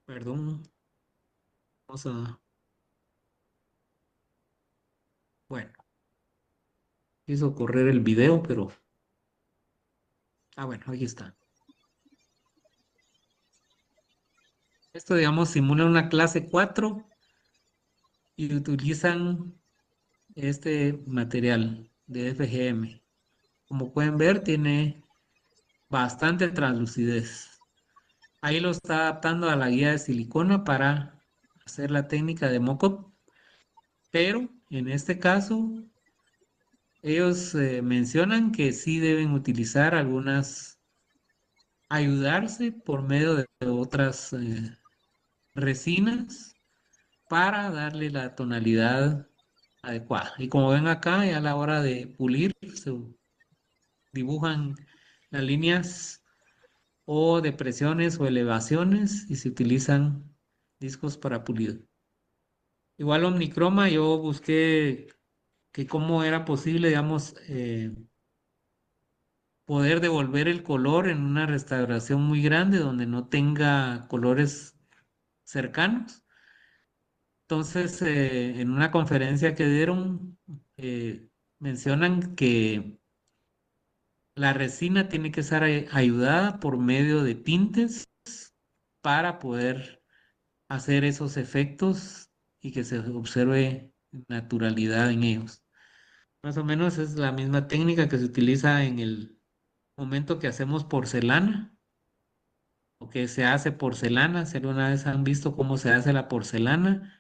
Perdón, vamos a... Bueno, hizo correr el video, pero... Ah, bueno, ahí está. Esto, digamos, simula una clase 4 y utilizan este material de FGM. Como pueden ver, tiene bastante translucidez. Ahí lo está adaptando a la guía de silicona para hacer la técnica de mock-up, pero en este caso ellos mencionan que sí deben utilizar ayudarse por medio de otras resinas para darle la tonalidad adecuada. Y como ven acá, a la hora de pulir, se dibujan las líneas o depresiones o elevaciones y se utilizan discos para pulido. Igual Omnicroma, yo busqué que cómo era posible, digamos, poder devolver el color en una restauración muy grande donde no tenga colores cercanos. Entonces, en una conferencia que dieron, mencionan que la resina tiene que ser ayudada por medio de tintes para poder hacer esos efectos y que se observe naturalidad en ellos. Más o menos es la misma técnica que se utiliza en el momento que hacemos porcelana o que se hace porcelana. Si alguna vez han visto cómo se hace la porcelana,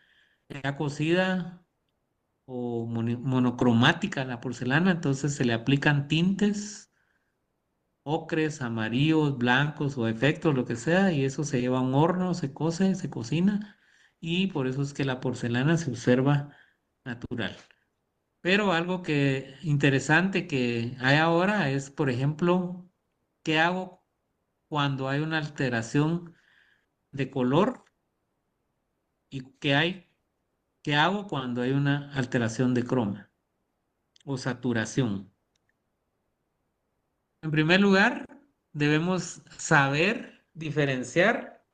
ya cocida o monocromática la porcelana, entonces se le aplican tintes, ocres, amarillos, blancos o efectos, lo que sea, y eso se lleva a un horno, se cose, se cocina, y por eso es que la porcelana se observa natural. Pero algo que interesante que hay ahora es, por ejemplo, ¿qué hago cuando hay una alteración de color y qué hago cuando hay una alteración de croma o saturación? En primer lugar, debemos saber diferenciar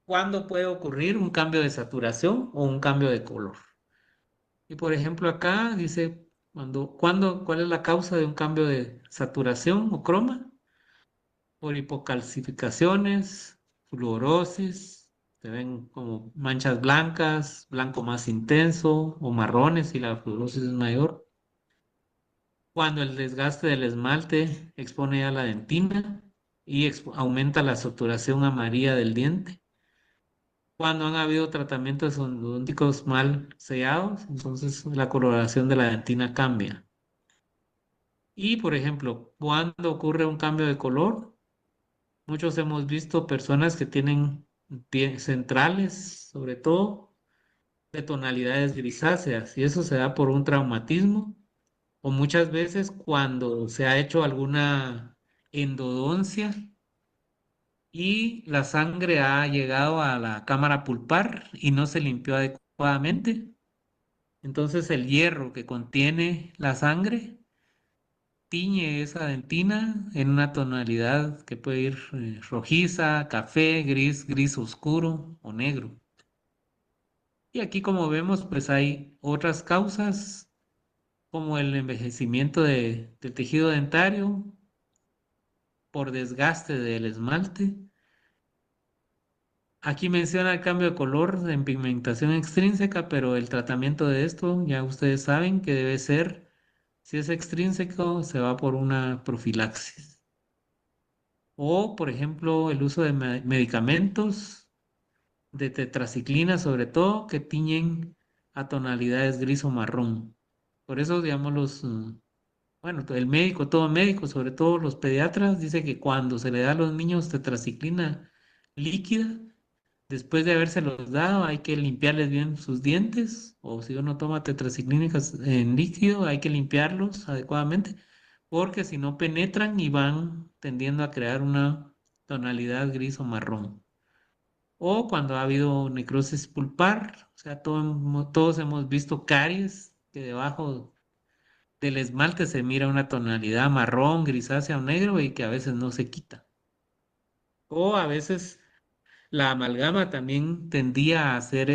cuándo puede ocurrir un cambio de saturación o un cambio de color. Y por ejemplo, acá dice cuál es la causa de un cambio de saturación o croma. Por hipocalcificaciones, fluorosis, se ven como manchas blancas, blanco más intenso o marrones si la fluorosis es mayor. Cuando el desgaste del esmalte expone a la dentina y aumenta la saturación amarilla del diente. Cuando han habido tratamientos endodónticos mal sellados, entonces la coloración de la dentina cambia. Y, por ejemplo, cuando ocurre un cambio de color, muchos hemos visto personas que tienen centrales, sobre todo, de tonalidades grisáceas, y eso se da por un traumatismo o muchas veces cuando se ha hecho alguna endodoncia y la sangre ha llegado a la cámara pulpar y no se limpió adecuadamente. Entonces el hierro que contiene la sangre tiñe esa dentina en una tonalidad que puede ir rojiza, café, gris, gris oscuro o negro. Y aquí como vemos, pues hay otras causas como el envejecimiento del tejido dentario por desgaste del esmalte. Aquí menciona el cambio de color en pigmentación extrínseca, pero el tratamiento de esto ya ustedes saben que debe ser, si es extrínseco, se va por una profilaxis. O, por ejemplo, el uso de medicamentos de tetraciclina, sobre todo, que tiñen a tonalidades gris o marrón. Por eso, digamos, bueno, el médico, todo médico, sobre todo los pediatras, dice que cuando se le da a los niños tetraciclina líquida, después de habérselos dado, hay que limpiarles bien sus dientes, o si uno toma tetraciclínicas en líquido, hay que limpiarlos adecuadamente, porque si no penetran y van tendiendo a crear una tonalidad gris o marrón. O cuando ha habido necrosis pulpar, o sea, todos hemos visto caries que debajo del esmalte se mira una tonalidad marrón, grisácea o negro y que a veces no se quita. O a veces la amalgama también tendía a hacer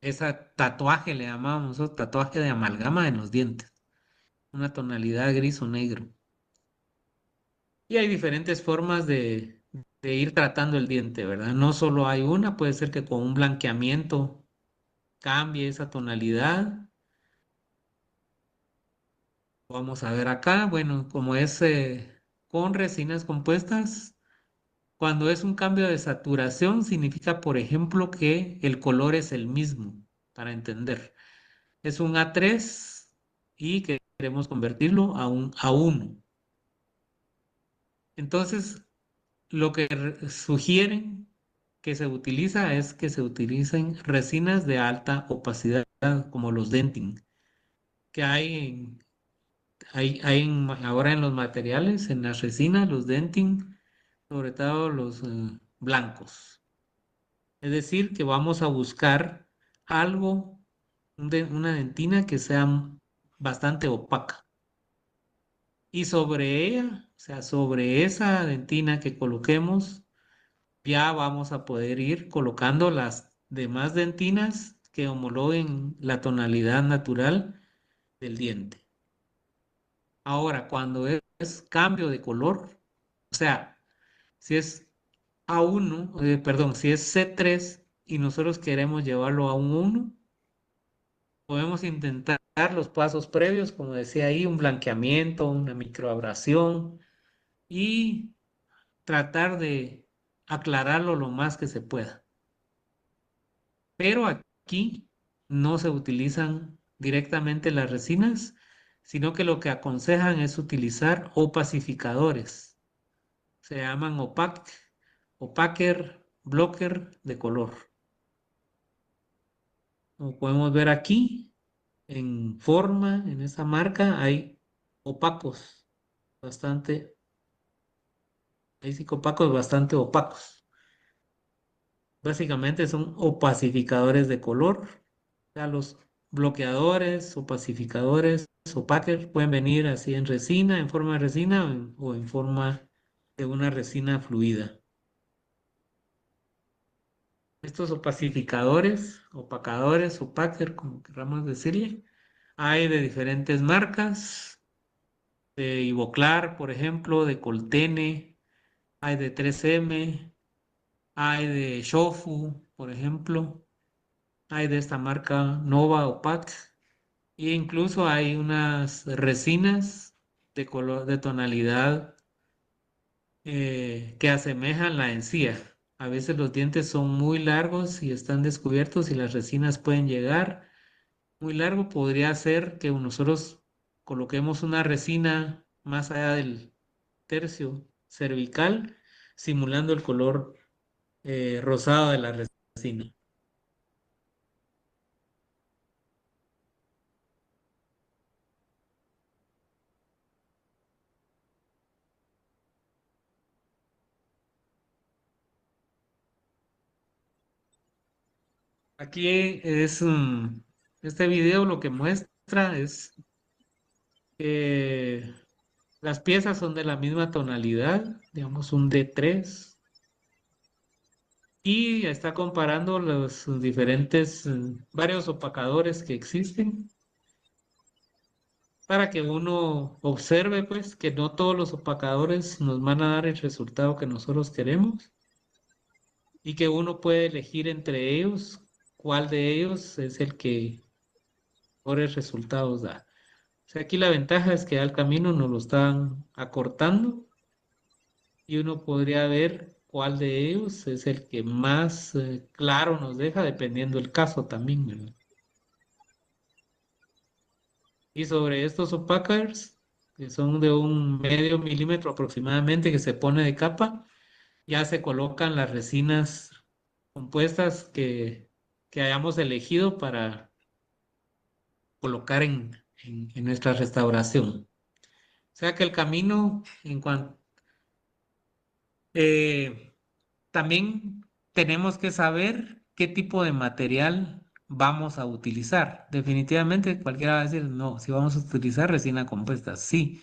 esa tatuaje, le llamamos nosotros, tatuaje de amalgama en los dientes, una tonalidad gris o negro. Y hay diferentes formas de ir tratando el diente, ¿verdad? No solo hay una, puede ser que con un blanqueamiento cambie esa tonalidad. Vamos a ver acá, bueno, como es con resinas compuestas, cuando es un cambio de saturación, significa, por ejemplo, que el color es el mismo, para entender. Es un A3 y queremos convertirlo a un A1. Entonces, lo que sugieren que se utiliza es que se utilicen resinas de alta opacidad, como los dentin, que ahora en los materiales, en las resinas, los dentin, sobre todo los blancos. Es decir, que vamos a buscar algo, una dentina que sea bastante opaca. Y sobre ella, o sea, sobre esa dentina que coloquemos, ya vamos a poder ir colocando las demás dentinas que homologuen la tonalidad natural del diente. Ahora, cuando es cambio de color, o sea, si es A1, perdón, si es C3 y nosotros queremos llevarlo a un 1, podemos intentar los pasos previos, como decía ahí, un blanqueamiento, una microabrasión y tratar de aclararlo lo más que se pueda. Pero aquí no se utilizan directamente las resinas, sino que lo que aconsejan es utilizar opacificadores. Se llaman opaquer, blocker de color. Como podemos ver aquí, en forma, en esa marca, hay opacos, bastante, hay psicopacos bastante opacos. Básicamente son opacificadores de color. O sea, los bloqueadores, opacificadores, opaques pueden venir así en resina, en forma de resina o en forma de una resina fluida. Estos opacificadores, opacadores, opaker, como queramos decirle, hay de diferentes marcas, de Ivoclar, por ejemplo, de Coltene, hay de 3M, hay de Shofu, por ejemplo, hay de esta marca Nova Opac, e incluso hay unas resinas de color, de tonalidad que asemejan la encía. A veces los dientes son muy largos y están descubiertos y las resinas pueden llegar muy largo. Podría ser que nosotros coloquemos una resina más allá del tercio cervical, simulando el color rosado de la resina. Aquí es este video lo que muestra es que las piezas son de la misma tonalidad, digamos un D3, y está comparando los diferentes, varios opacadores que existen para que uno observe pues que no todos los opacadores nos van a dar el resultado que nosotros queremos y que uno puede elegir entre ellos cuál de ellos es el que mejores resultados da. O sea, aquí la ventaja es que al camino nos lo están acortando y uno podría ver cuál de ellos es el que más claro nos deja, dependiendo del caso también, ¿verdad? Y sobre estos opacers, que son de un medio milímetro aproximadamente, que se pone de capa, ya se colocan las resinas compuestas que hayamos elegido para colocar en nuestra restauración. O sea que el camino, en cuanto también tenemos que saber qué tipo de material vamos a utilizar. Definitivamente cualquiera va a decir, no, si vamos a utilizar resina compuesta, sí,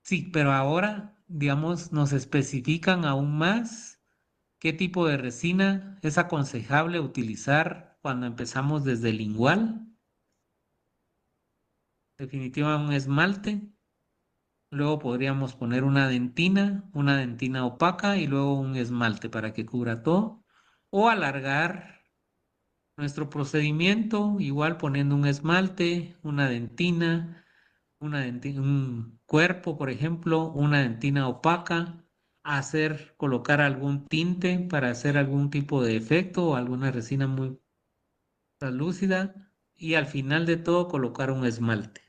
sí, pero ahora, digamos, nos especifican aún más qué tipo de resina es aconsejable utilizar cuando empezamos desde el lingual, definitivamente un esmalte. Luego podríamos poner una dentina opaca y luego un esmalte para que cubra todo. O alargar nuestro procedimiento, igual poniendo un esmalte, un cuerpo, por ejemplo, una dentina opaca, colocar algún tinte para hacer algún tipo de efecto o alguna resina muy translúcida y al final de todo colocar un esmalte.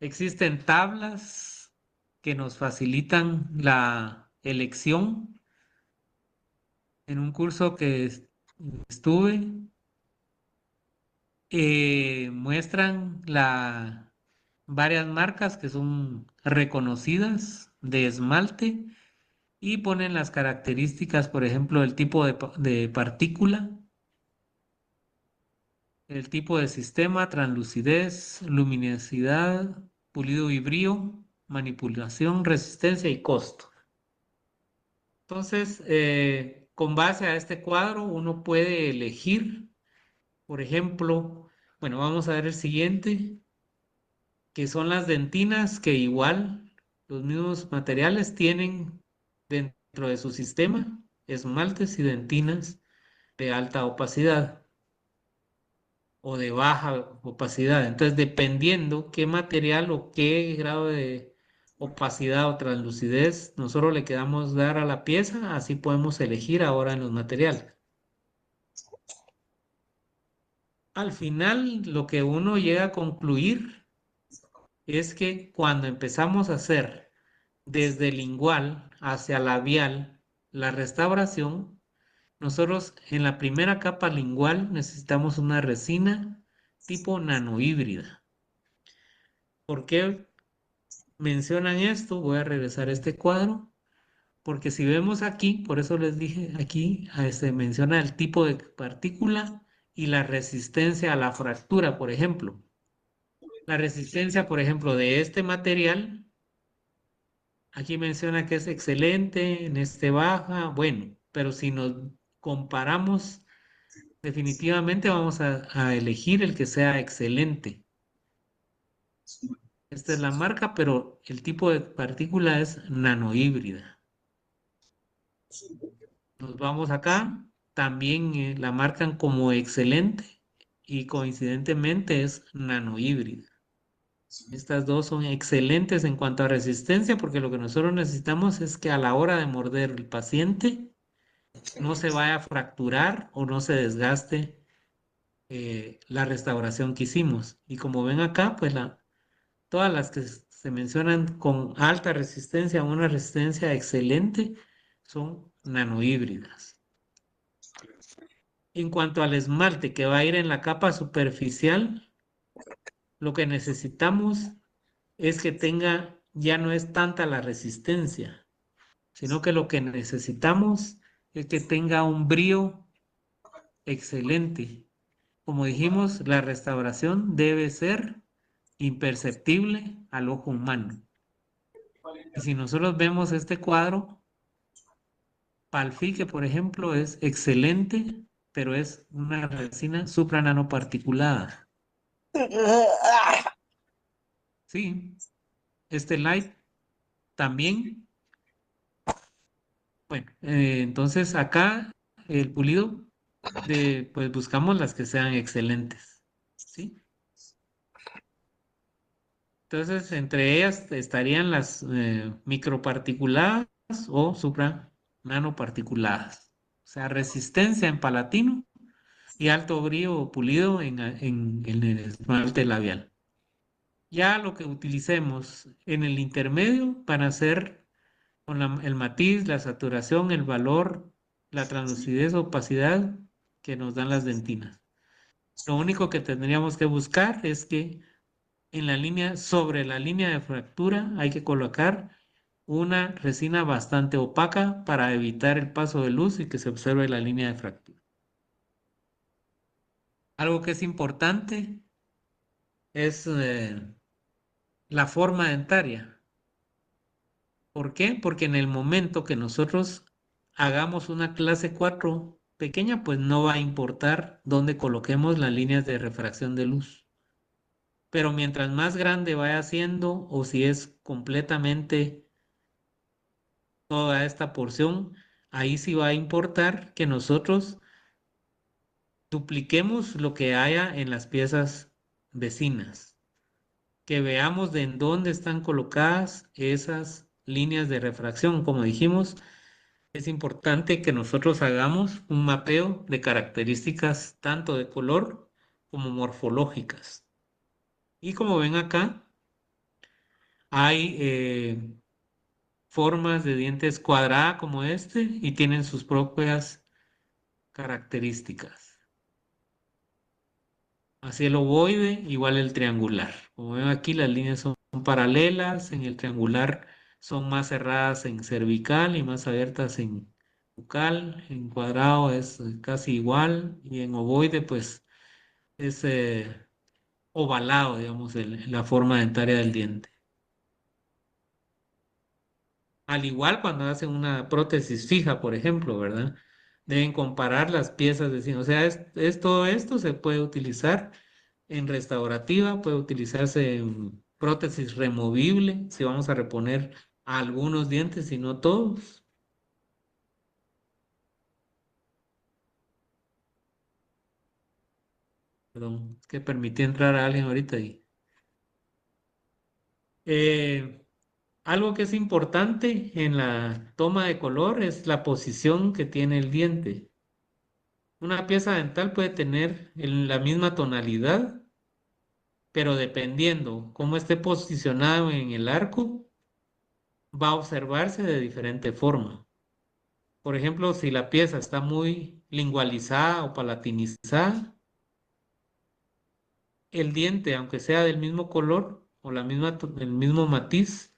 Existen tablas que nos facilitan la elección. En un curso que estuve, muestran varias marcas que son reconocidas de esmalte y ponen las características, por ejemplo, el tipo de partícula, el tipo de sistema, translucidez, luminosidad, pulido y brillo, manipulación, resistencia y costo. Entonces, con base a este cuadro, uno puede elegir, por ejemplo, bueno, vamos a ver el siguiente, que son las dentinas, que igual los mismos materiales tienen dentro de su sistema esmaltes y dentinas de alta opacidad o de baja opacidad. Entonces, dependiendo qué material o qué grado de opacidad o translucidez nosotros le queramos dar a la pieza, así podemos elegir ahora en los materiales. Al final, lo que uno llega a concluir es que cuando empezamos a hacer desde lingual hacia labial la restauración, nosotros en la primera capa lingual necesitamos una resina tipo nanohíbrida. ¿Por qué mencionan esto? Voy a regresar a este cuadro, porque si vemos aquí, por eso les dije aquí, se menciona el tipo de partícula y la resistencia a la fractura, por ejemplo. La resistencia, por ejemplo, de este material, aquí menciona que es excelente, en este baja, bueno, pero si nos comparamos, definitivamente vamos a elegir el que sea excelente. Esta es la marca, pero el tipo de partícula es nanohíbrida. Nos vamos acá, también la marcan como excelente y coincidentemente es nanohíbrida. Estas dos son excelentes en cuanto a resistencia porque lo que nosotros necesitamos es que a la hora de morder el paciente no se vaya a fracturar o no se desgaste la restauración que hicimos. Y como ven acá, pues todas las que se mencionan con alta resistencia, una resistencia excelente, son nanohíbridas. En cuanto al esmalte que va a ir en la capa superficial, lo que necesitamos es que tenga, ya no es tanta la resistencia, sino que lo que necesitamos es que tenga un brillo excelente. Como dijimos, la restauración debe ser imperceptible al ojo humano. Y si nosotros vemos este cuadro, Palfique, por ejemplo, es excelente, pero es una resina suprananoparticulada. Sí, este light también. Bueno, entonces acá el pulido, pues buscamos las que sean excelentes. ¿Sí? Entonces, entre ellas estarían las microparticuladas o suprananoparticuladas. O sea, resistencia en palatino y alto brillo pulido en el esmalte labial. Ya lo que utilicemos en el intermedio para hacer con el matiz, la saturación, el valor, la translucidez, opacidad que nos dan las dentinas. Lo único que tendríamos que buscar es que en la línea, sobre la línea de fractura, hay que colocar una resina bastante opaca para evitar el paso de luz y que se observe la línea de fractura. Algo que es importante es la forma dentaria. ¿Por qué? Porque en el momento que nosotros hagamos una clase 4 pequeña, pues no va a importar dónde coloquemos las líneas de refracción de luz. Pero mientras más grande vaya siendo, o si es completamente toda esta porción, ahí sí va a importar que nosotros dupliquemos lo que haya en las piezas vecinas, que veamos de en dónde están colocadas esas líneas de refracción. Como dijimos, es importante que nosotros hagamos un mapeo de características tanto de color como morfológicas. Y como ven acá, hay formas de dientes cuadrada como este y tienen sus propias características. Así el ovoide, igual el triangular. Como ven aquí, las líneas son paralelas, en el triangular son más cerradas en cervical y más abiertas en bucal, en cuadrado es casi igual y en ovoide pues es ovalado, digamos, la forma dentaria del diente. Al igual cuando hacen una prótesis fija, por ejemplo, ¿verdad? Deben comparar las piezas de cine. O sea, todo esto se puede utilizar en restaurativa, puede utilizarse en prótesis removible, si vamos a reponer algunos dientes y no todos. Perdón, es que permití entrar a alguien ahorita y... Eh, algo que es importante en la toma de color es la posición que tiene el diente. Una pieza dental puede tener la misma tonalidad, pero dependiendo cómo esté posicionado en el arco, va a observarse de diferente forma. Por ejemplo, si la pieza está muy lingualizada o palatinizada, el diente, aunque sea del mismo color o el mismo matiz,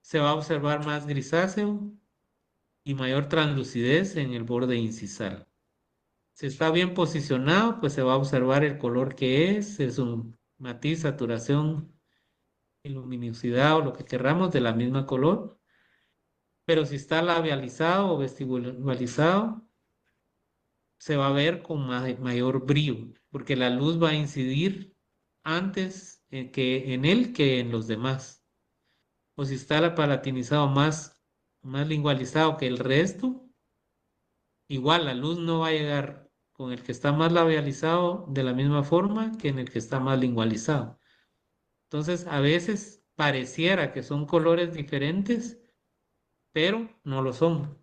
se va a observar más grisáceo y mayor translucidez en el borde incisal. Si está bien posicionado, pues se va a observar el color que es un matiz, saturación y luminosidad o lo que querramos de la misma color. Pero si está labializado o vestibularizado, se va a ver con mayor brillo, porque la luz va a incidir antes que en él que en los demás. O si está la palatinizado más lingualizado que el resto, igual la luz no va a llegar con el que está más labializado de la misma forma que en el que está más lingualizado. Entonces, a veces pareciera que son colores diferentes, pero no lo son.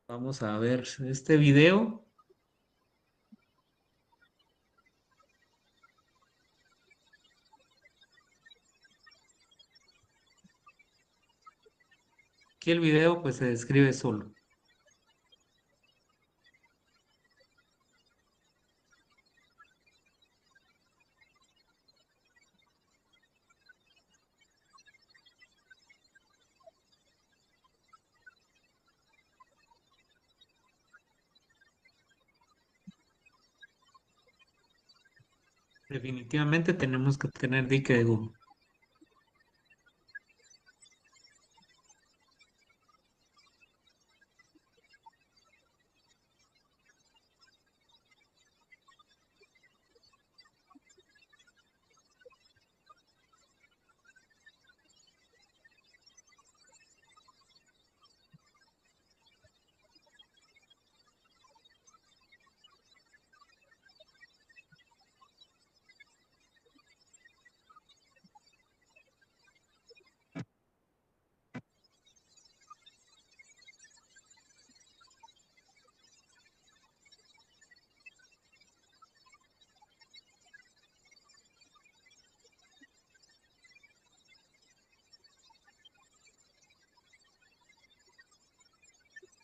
Vamos a ver este video. Aquí el video pues se describe solo. Definitivamente tenemos que tener dique de goma.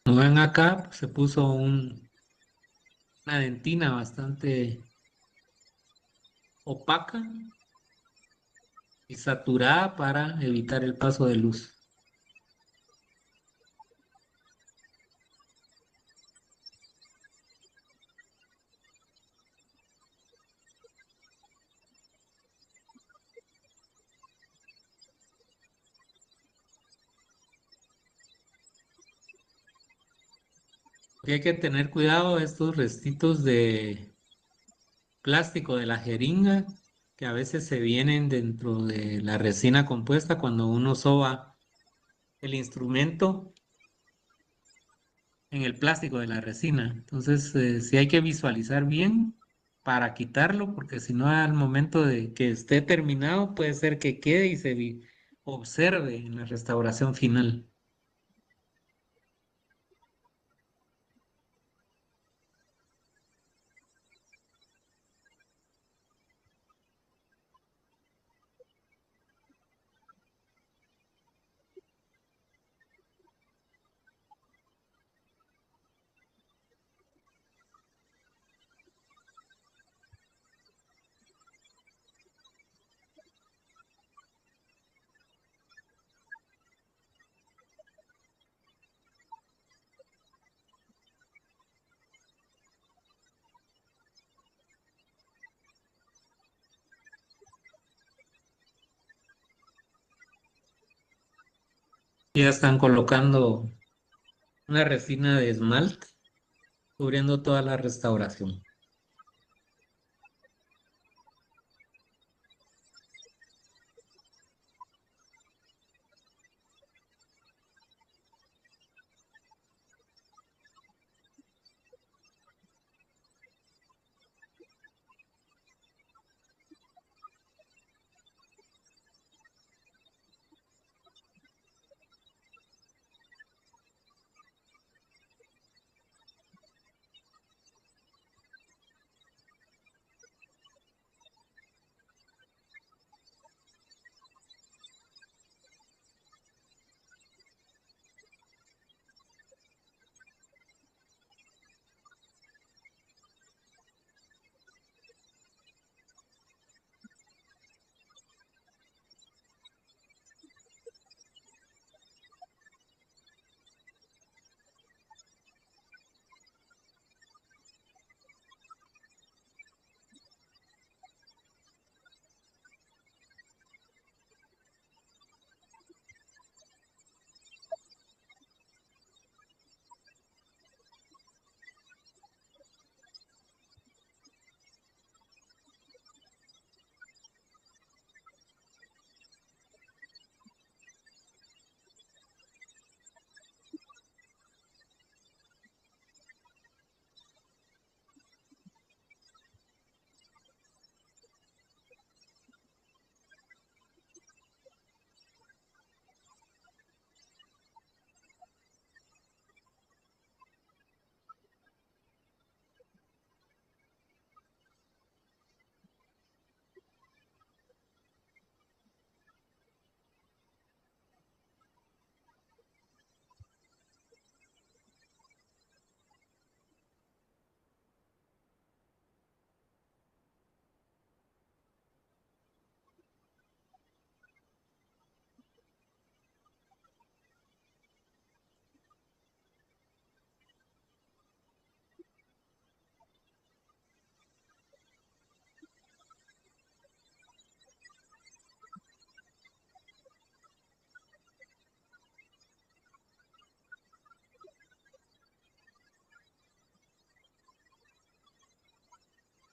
Como ven acá, pues, se puso una dentina bastante opaca y saturada para evitar el paso de luz. Y hay que tener cuidado estos restitos de plástico de la jeringa que a veces se vienen dentro de la resina compuesta cuando uno soba el instrumento en el plástico de la resina. Entonces, sí hay que visualizar bien para quitarlo, porque si no, al momento de que esté terminado, puede ser que quede y observe en la restauración final. Ya están colocando una resina de esmalte cubriendo toda la restauración.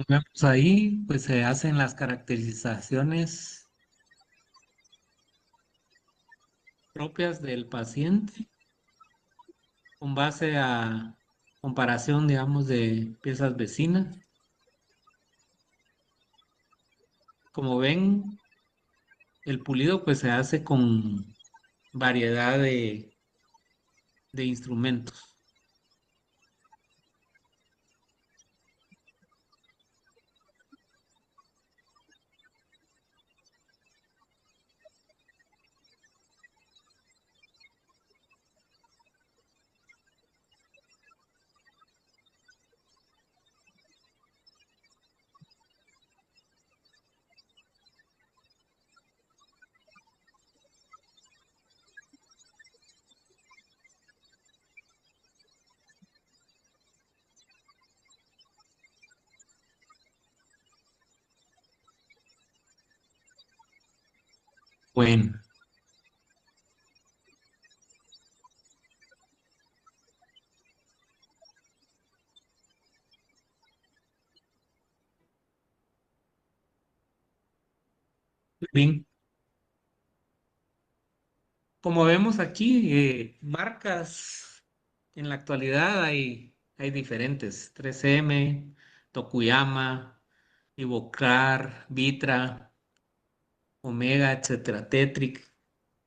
Vemos ahí, pues se hacen las caracterizaciones propias del paciente con base a comparación, digamos, de piezas vecinas. Como ven, el pulido pues se hace con variedad de instrumentos. Bueno, bien, como vemos aquí, marcas en la actualidad hay diferentes, 3M, Tokuyama, Ivoclar, Vitra, Omega, etcétera, Tetric.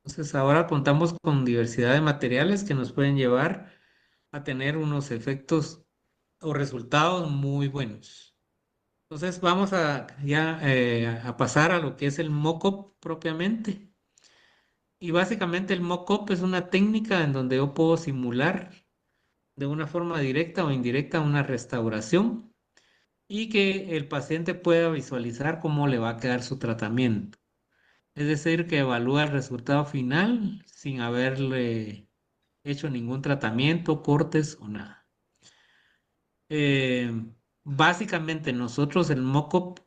Entonces ahora contamos con diversidad de materiales que nos pueden llevar a tener unos efectos o resultados muy buenos. Entonces vamos a ya a pasar a lo que es el mock-up propiamente. Y básicamente el mock-up es una técnica en donde yo puedo simular de una forma directa o indirecta una restauración y que el paciente pueda visualizar cómo le va a quedar su tratamiento. Es decir, que evalúa el resultado final sin haberle hecho ningún tratamiento, cortes o nada. Eh, Básicamente nosotros el mock-up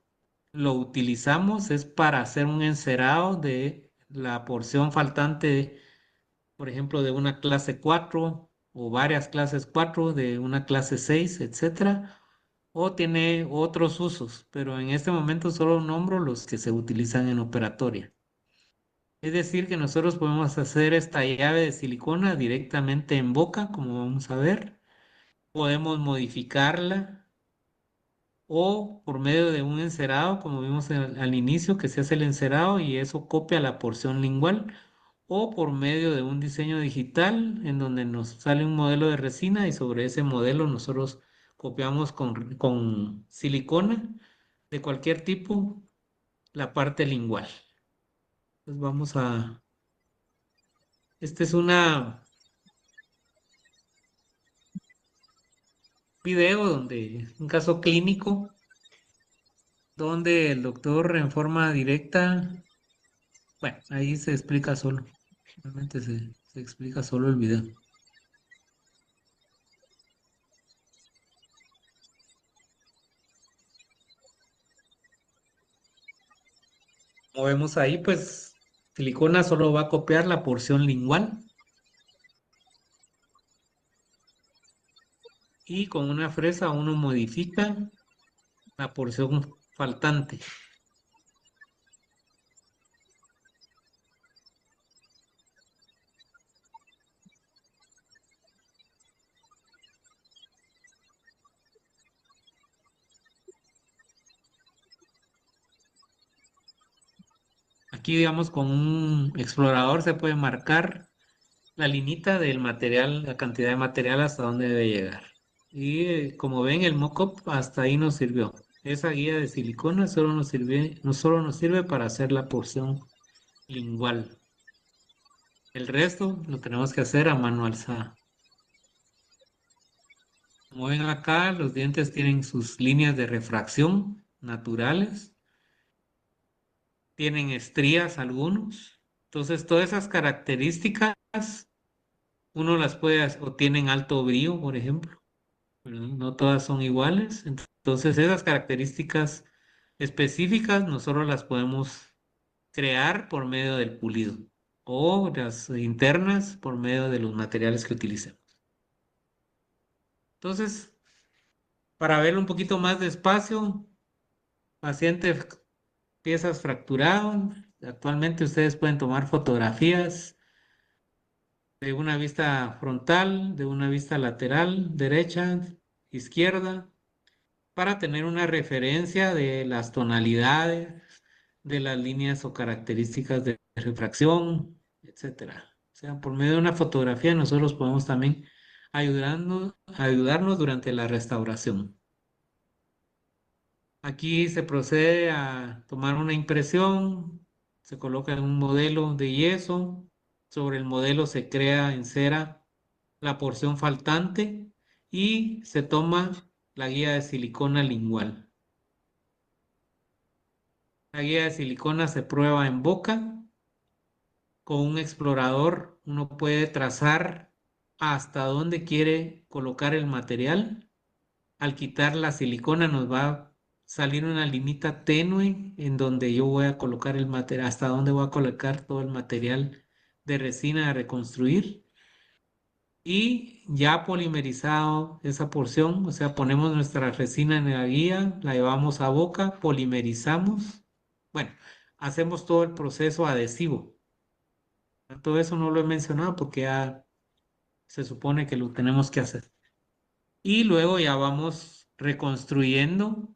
lo utilizamos es para hacer un encerado de la porción faltante, por ejemplo, de una clase 4 o varias clases 4 de una clase 6, etcétera, o tiene otros usos, pero en este momento solo nombro los que se utilizan en operatoria. Es decir, que nosotros podemos hacer esta llave de silicona directamente en boca, como vamos a ver. Podemos modificarla o por medio de un encerado, como vimos al inicio, que se hace el encerado y eso copia la porción lingual, o por medio de un diseño digital en donde nos sale un modelo de resina y sobre ese modelo nosotros copiamos con silicona de cualquier tipo la parte lingual. Entonces vamos a... Este es video donde un caso clínico donde el doctor en forma directa, bueno, ahí se explica solo, realmente se explica solo el video. Como vemos ahí, pues silicona solo va a copiar la porción lingual y con una fresa uno modifica la porción faltante. Aquí, digamos, con un explorador se puede marcar la limita del material, la cantidad de material hasta dónde debe llegar. Y como ven, el mockup hasta ahí nos sirvió. Esa guía de silicona solo nos sirve, no solo nos sirve para hacer la porción lingual. El resto lo tenemos que hacer a mano alzada. Como ven acá, los dientes tienen sus líneas de refracción naturales, tienen estrías algunos. Entonces, todas esas características uno las puede, o tienen alto brillo, por ejemplo. ¿Verdad? No todas son iguales. Entonces, esas características específicas nosotros las podemos crear por medio del pulido o las internas por medio de los materiales que utilicemos. Entonces, para verlo un poquito más despacio, Paciente, piezas fracturadas. Actualmente ustedes pueden tomar fotografías de una vista frontal, de una vista lateral, derecha, izquierda, para tener una referencia de las tonalidades, de las líneas o características de refracción, etcétera. O sea, por medio de una fotografía nosotros podemos también ayudarnos durante la restauración. Aquí se procede a tomar una impresión, se coloca en un modelo de yeso, sobre el modelo se crea en cera la porción faltante y se toma la guía de silicona lingual. La guía de silicona se prueba en boca. Con un explorador uno puede trazar hasta dónde quiere colocar el material. Al quitar la silicona nos va a salir una limita tenue en donde yo voy a colocar el material, hasta dónde voy a colocar todo el material de resina a reconstruir. Y ya polimerizado esa porción, o sea, ponemos nuestra resina en la guía, la llevamos a boca, polimerizamos. Bueno, hacemos todo el proceso adhesivo. Todo eso no lo he mencionado porque ya se supone que lo tenemos que hacer. Y luego ya vamos reconstruyendo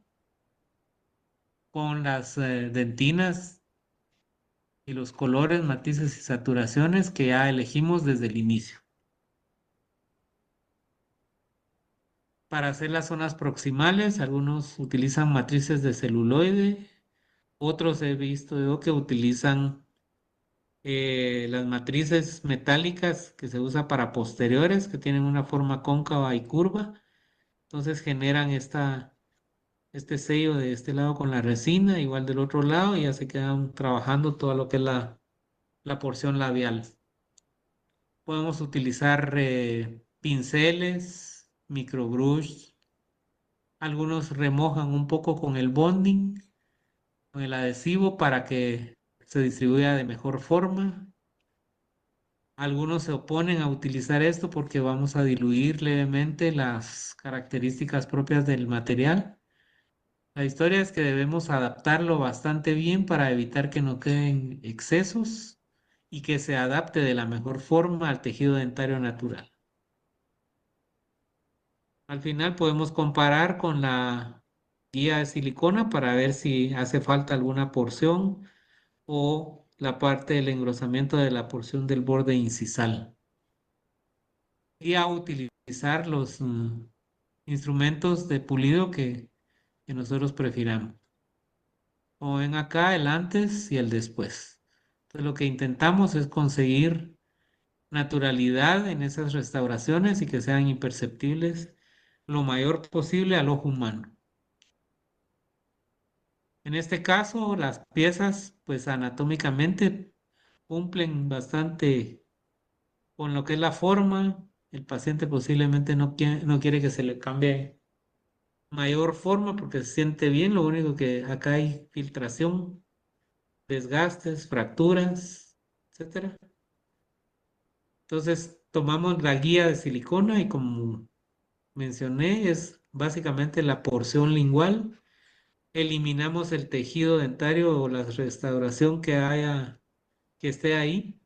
con las dentinas y los colores, matices y saturaciones que ya elegimos desde el inicio. Para hacer las zonas proximales, algunos utilizan matrices de celuloide, otros he visto yo que utilizan las matrices metálicas que se usa para posteriores, que tienen una forma cóncava y curva. Entonces generan este sello de este lado con la resina, igual del otro lado, y ya se quedan trabajando todo lo que es la porción labial. Podemos utilizar pinceles, microbrush. Algunos remojan un poco con el bonding, con el adhesivo para que se distribuya de mejor forma. Algunos se oponen a utilizar esto porque vamos a diluir levemente las características propias del material. La historia es que debemos adaptarlo bastante bien para evitar que no queden excesos y que se adapte de la mejor forma al tejido dentario natural. Al final podemos comparar con la guía de silicona para ver si hace falta alguna porción o la parte del engrosamiento de la porción del borde incisal. Y a utilizar los instrumentos de pulido que nosotros prefiramos. Como ven acá, el antes y el después. Entonces lo que intentamos es conseguir naturalidad en esas restauraciones y que sean imperceptibles lo mayor posible al ojo humano. En este caso, las piezas, pues anatómicamente cumplen bastante con lo que es la forma. El paciente posiblemente no quiere que se le cambie mayor forma porque se siente bien. Lo único que acá hay filtración, desgastes, fracturas, etcétera. Entonces tomamos la guía de silicona y como mencioné, es básicamente la porción lingual. Eliminamos el tejido dentario o la restauración que esté ahí.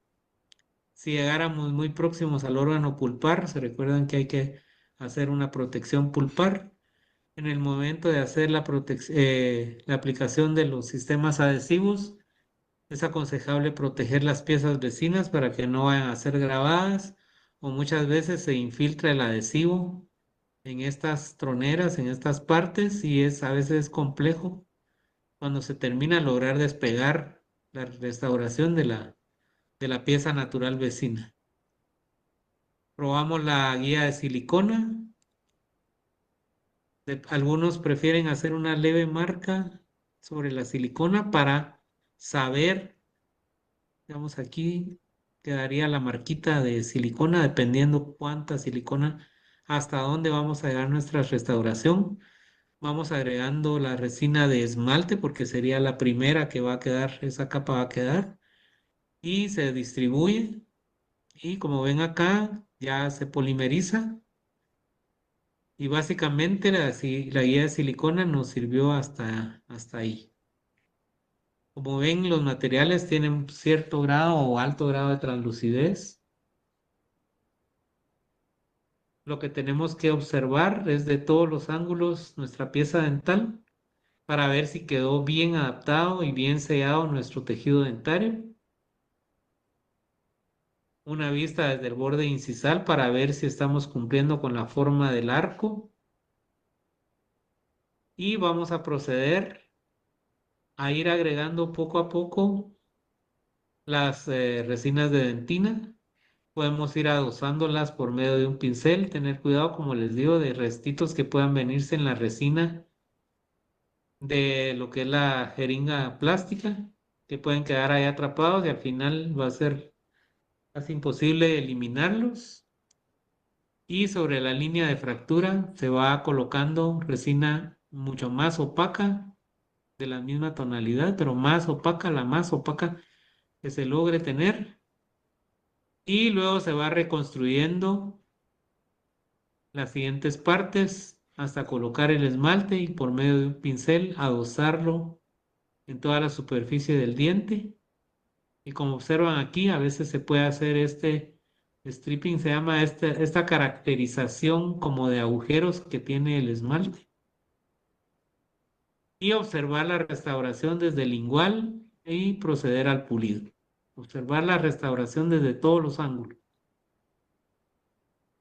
Si llegáramos muy próximos al órgano pulpar, se recuerdan que hay que hacer una protección pulpar. En el momento de hacer la aplicación de los sistemas adhesivos, es aconsejable proteger las piezas vecinas para que no vayan a ser grabadas o muchas veces se infiltra el adhesivo en estas troneras, en estas partes y a veces es complejo cuando se termina lograr despegar la restauración de la pieza natural vecina. Probamos la guía de silicona. Algunos prefieren hacer una leve marca sobre la silicona para saber, digamos aquí quedaría la marquita de silicona dependiendo cuánta silicona, hasta dónde vamos a llegar nuestra restauración. Vamos agregando la resina de esmalte porque sería la primera que va a quedar, esa capa va a quedar y se distribuye y como ven acá ya se polimeriza Y básicamente la guía de silicona nos sirvió hasta ahí. Como ven, los materiales tienen cierto grado o alto grado de translucidez. Lo que tenemos que observar es de todos los ángulos nuestra pieza dental para ver si quedó bien adaptado y bien sellado nuestro tejido dentario. Una vista desde el borde incisal para ver si estamos cumpliendo con la forma del arco. Y vamos a proceder a ir agregando poco a poco las resinas de dentina. Podemos ir adosándolas por medio de un pincel. Tener cuidado, como les digo, de restitos que puedan venirse en la resina de lo que es la jeringa plástica, que pueden quedar ahí atrapados y al final va a ser casi imposible eliminarlos. Y sobre la línea de fractura se va colocando resina mucho más opaca, de la misma tonalidad, pero más opaca, la más opaca que se logre tener. Y luego se va reconstruyendo las siguientes partes hasta colocar el esmalte y por medio de un pincel adosarlo en toda la superficie del diente. Y como observan aquí, a veces se puede hacer este stripping, se llama esta caracterización como de agujeros que tiene el esmalte. Y observar la restauración desde el lingual y proceder al pulido. Observar la restauración desde todos los ángulos.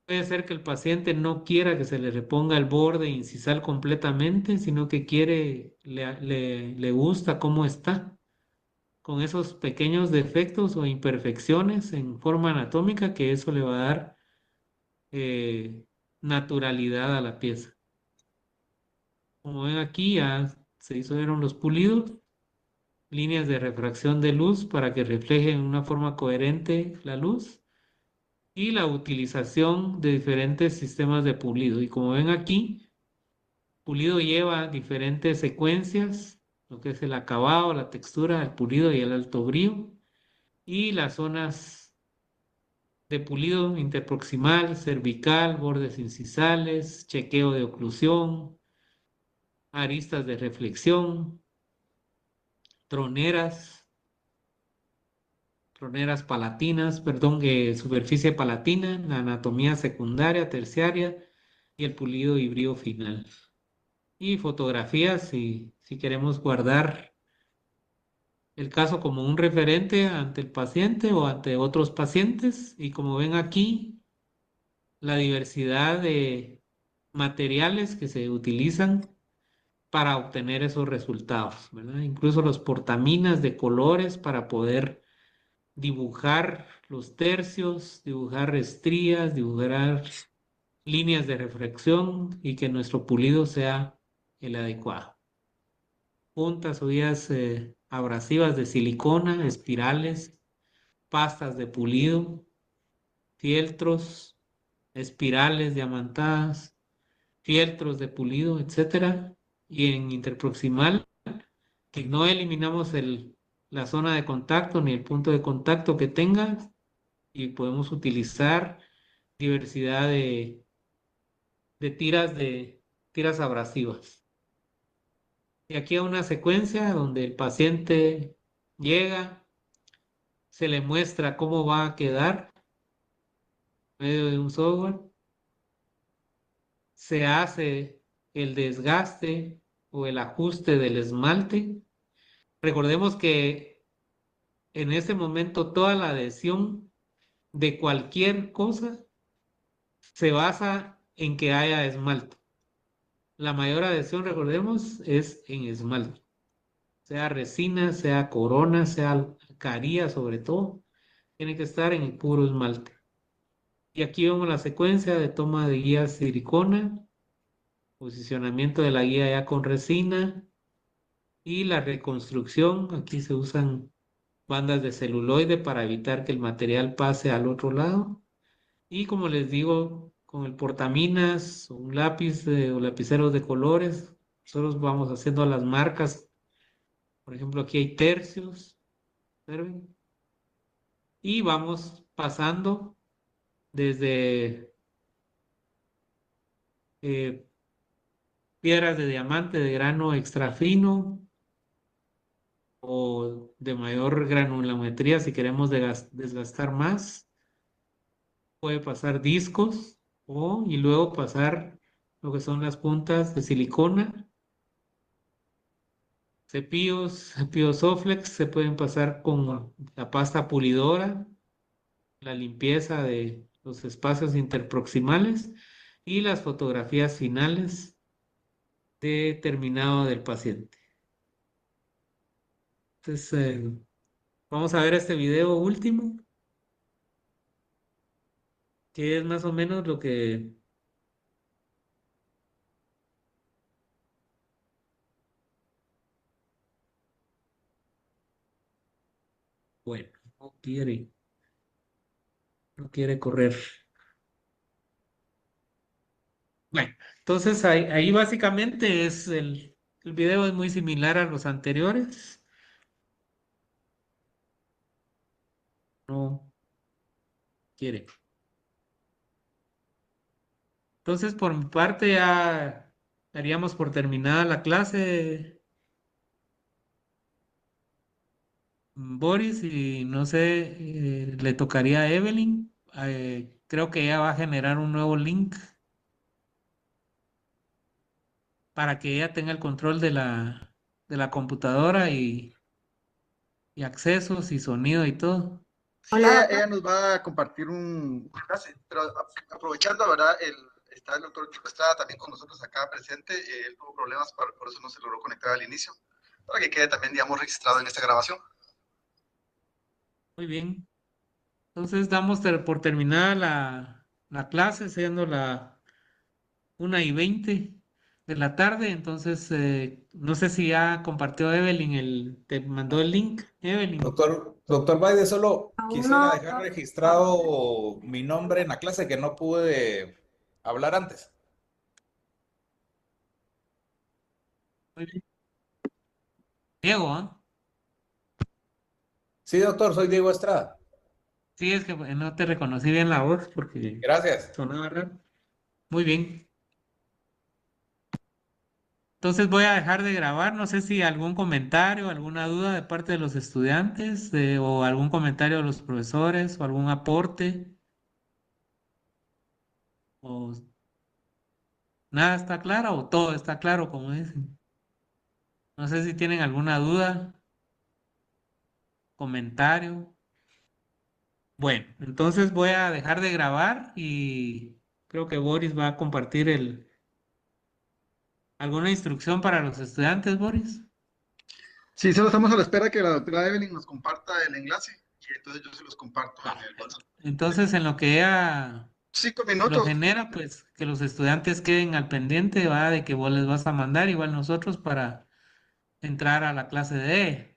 Puede ser que el paciente no quiera que se le reponga el borde incisal completamente, sino que quiere, le gusta cómo está, con esos pequeños defectos o imperfecciones en forma anatómica, que eso le va a dar naturalidad a la pieza. Como ven aquí, ya se hicieron los pulidos, líneas de refracción de luz para que reflejen de una forma coherente la luz y la utilización de diferentes sistemas de pulido. Y como ven aquí, pulido lleva diferentes secuencias, lo que es el acabado, la textura, el pulido y el alto brillo, y las zonas de pulido interproximal, cervical, bordes incisales, chequeo de oclusión, aristas de reflexión, troneras, troneras palatinas, perdón, superficie palatina, la anatomía secundaria, terciaria y el pulido y brillo final. Y fotografías si queremos guardar el caso como un referente ante el paciente o ante otros pacientes. Y como ven aquí, la diversidad de materiales que se utilizan para obtener esos resultados, ¿verdad? Incluso los portaminas de colores para poder dibujar los tercios, dibujar estrías, dibujar líneas de reflexión y que nuestro pulido sea el adecuado. Puntas o vías abrasivas de silicona, espirales, pastas de pulido, fieltros, espirales diamantadas, fieltros de pulido, etcétera. Y en interproximal, que no eliminamos la zona de contacto ni el punto de contacto que tenga y podemos utilizar diversidad de tiras abrasivas. Y aquí hay una secuencia donde el paciente llega, se le muestra cómo va a quedar en medio de un software, se hace el desgaste o el ajuste del esmalte. Recordemos que en ese momento toda la adhesión de cualquier cosa se basa en que haya esmalte. La mayor adhesión, recordemos, es en esmalte. Sea resina, sea corona, sea caría sobre todo, tiene que estar en el puro esmalte. Y aquí vemos la secuencia de toma de guía silicona, posicionamiento de la guía ya con resina y la reconstrucción. Aquí se usan bandas de celuloide para evitar que el material pase al otro lado. Y como les digo, con el portaminas, un lápiz o lapiceros de colores, nosotros vamos haciendo las marcas. Por ejemplo, aquí hay tercios, observen, y vamos pasando desde eh, piedras de diamante de grano extra fino o de mayor granulometría si queremos desgastar más. Puede pasar discos y luego pasar lo que son las puntas de silicona. Cepillos Soflex se pueden pasar con la pasta pulidora, la limpieza de los espacios interproximales y las fotografías finales de terminado del paciente. Entonces, vamos a ver este video último, que es más o menos lo que, bueno, no quiere, no quiere correr. Bueno, entonces ahí básicamente el video es muy similar a los anteriores. No quiere. Entonces, por mi parte, ya daríamos por terminada la clase, Boris, y no sé, le tocaría a Evelyn. Creo que ella va a generar un nuevo link para que ella tenga el control de la computadora y accesos y sonido y todo. Sí, ella nos va a compartir un enlace, pero aprovechando, ¿verdad? Está el doctor Chico Estrada también con nosotros acá presente. Él tuvo problemas, por eso no se logró conectar al inicio, para que quede también, digamos, registrado en esta grabación. Muy bien. Entonces, damos por terminada la clase, siendo la 1:20 de la tarde. Entonces, no sé si ya compartió Evelyn te mandó el link, Evelyn. Doctor Baide, solo quisiera dejar registrado mi nombre en la clase que no pude hablar antes. Muy bien. Diego, ¿ah? Sí, doctor, soy Diego Estrada. Sí, es que no te reconocí bien la voz porque Gracias. sonaba raro. Muy bien. Entonces voy a dejar de grabar. No sé si algún comentario, alguna duda de parte de los estudiantes, o algún comentario de los profesores o algún aporte, o nada está claro o todo está claro, como dicen. No sé si tienen alguna duda, comentario. Bueno, entonces voy a dejar de grabar y creo que Boris va a compartir alguna instrucción para los estudiantes, Boris. Sí, solo estamos a la espera que la doctora Evelyn nos comparta el enlace y entonces yo se los comparto en Va. el WhatsApp. Entonces, en lo que ella Cinco lo minutos. genera, pues que los estudiantes queden al pendiente, va, de que vos les vas a mandar, igual nosotros, para entrar a la clase de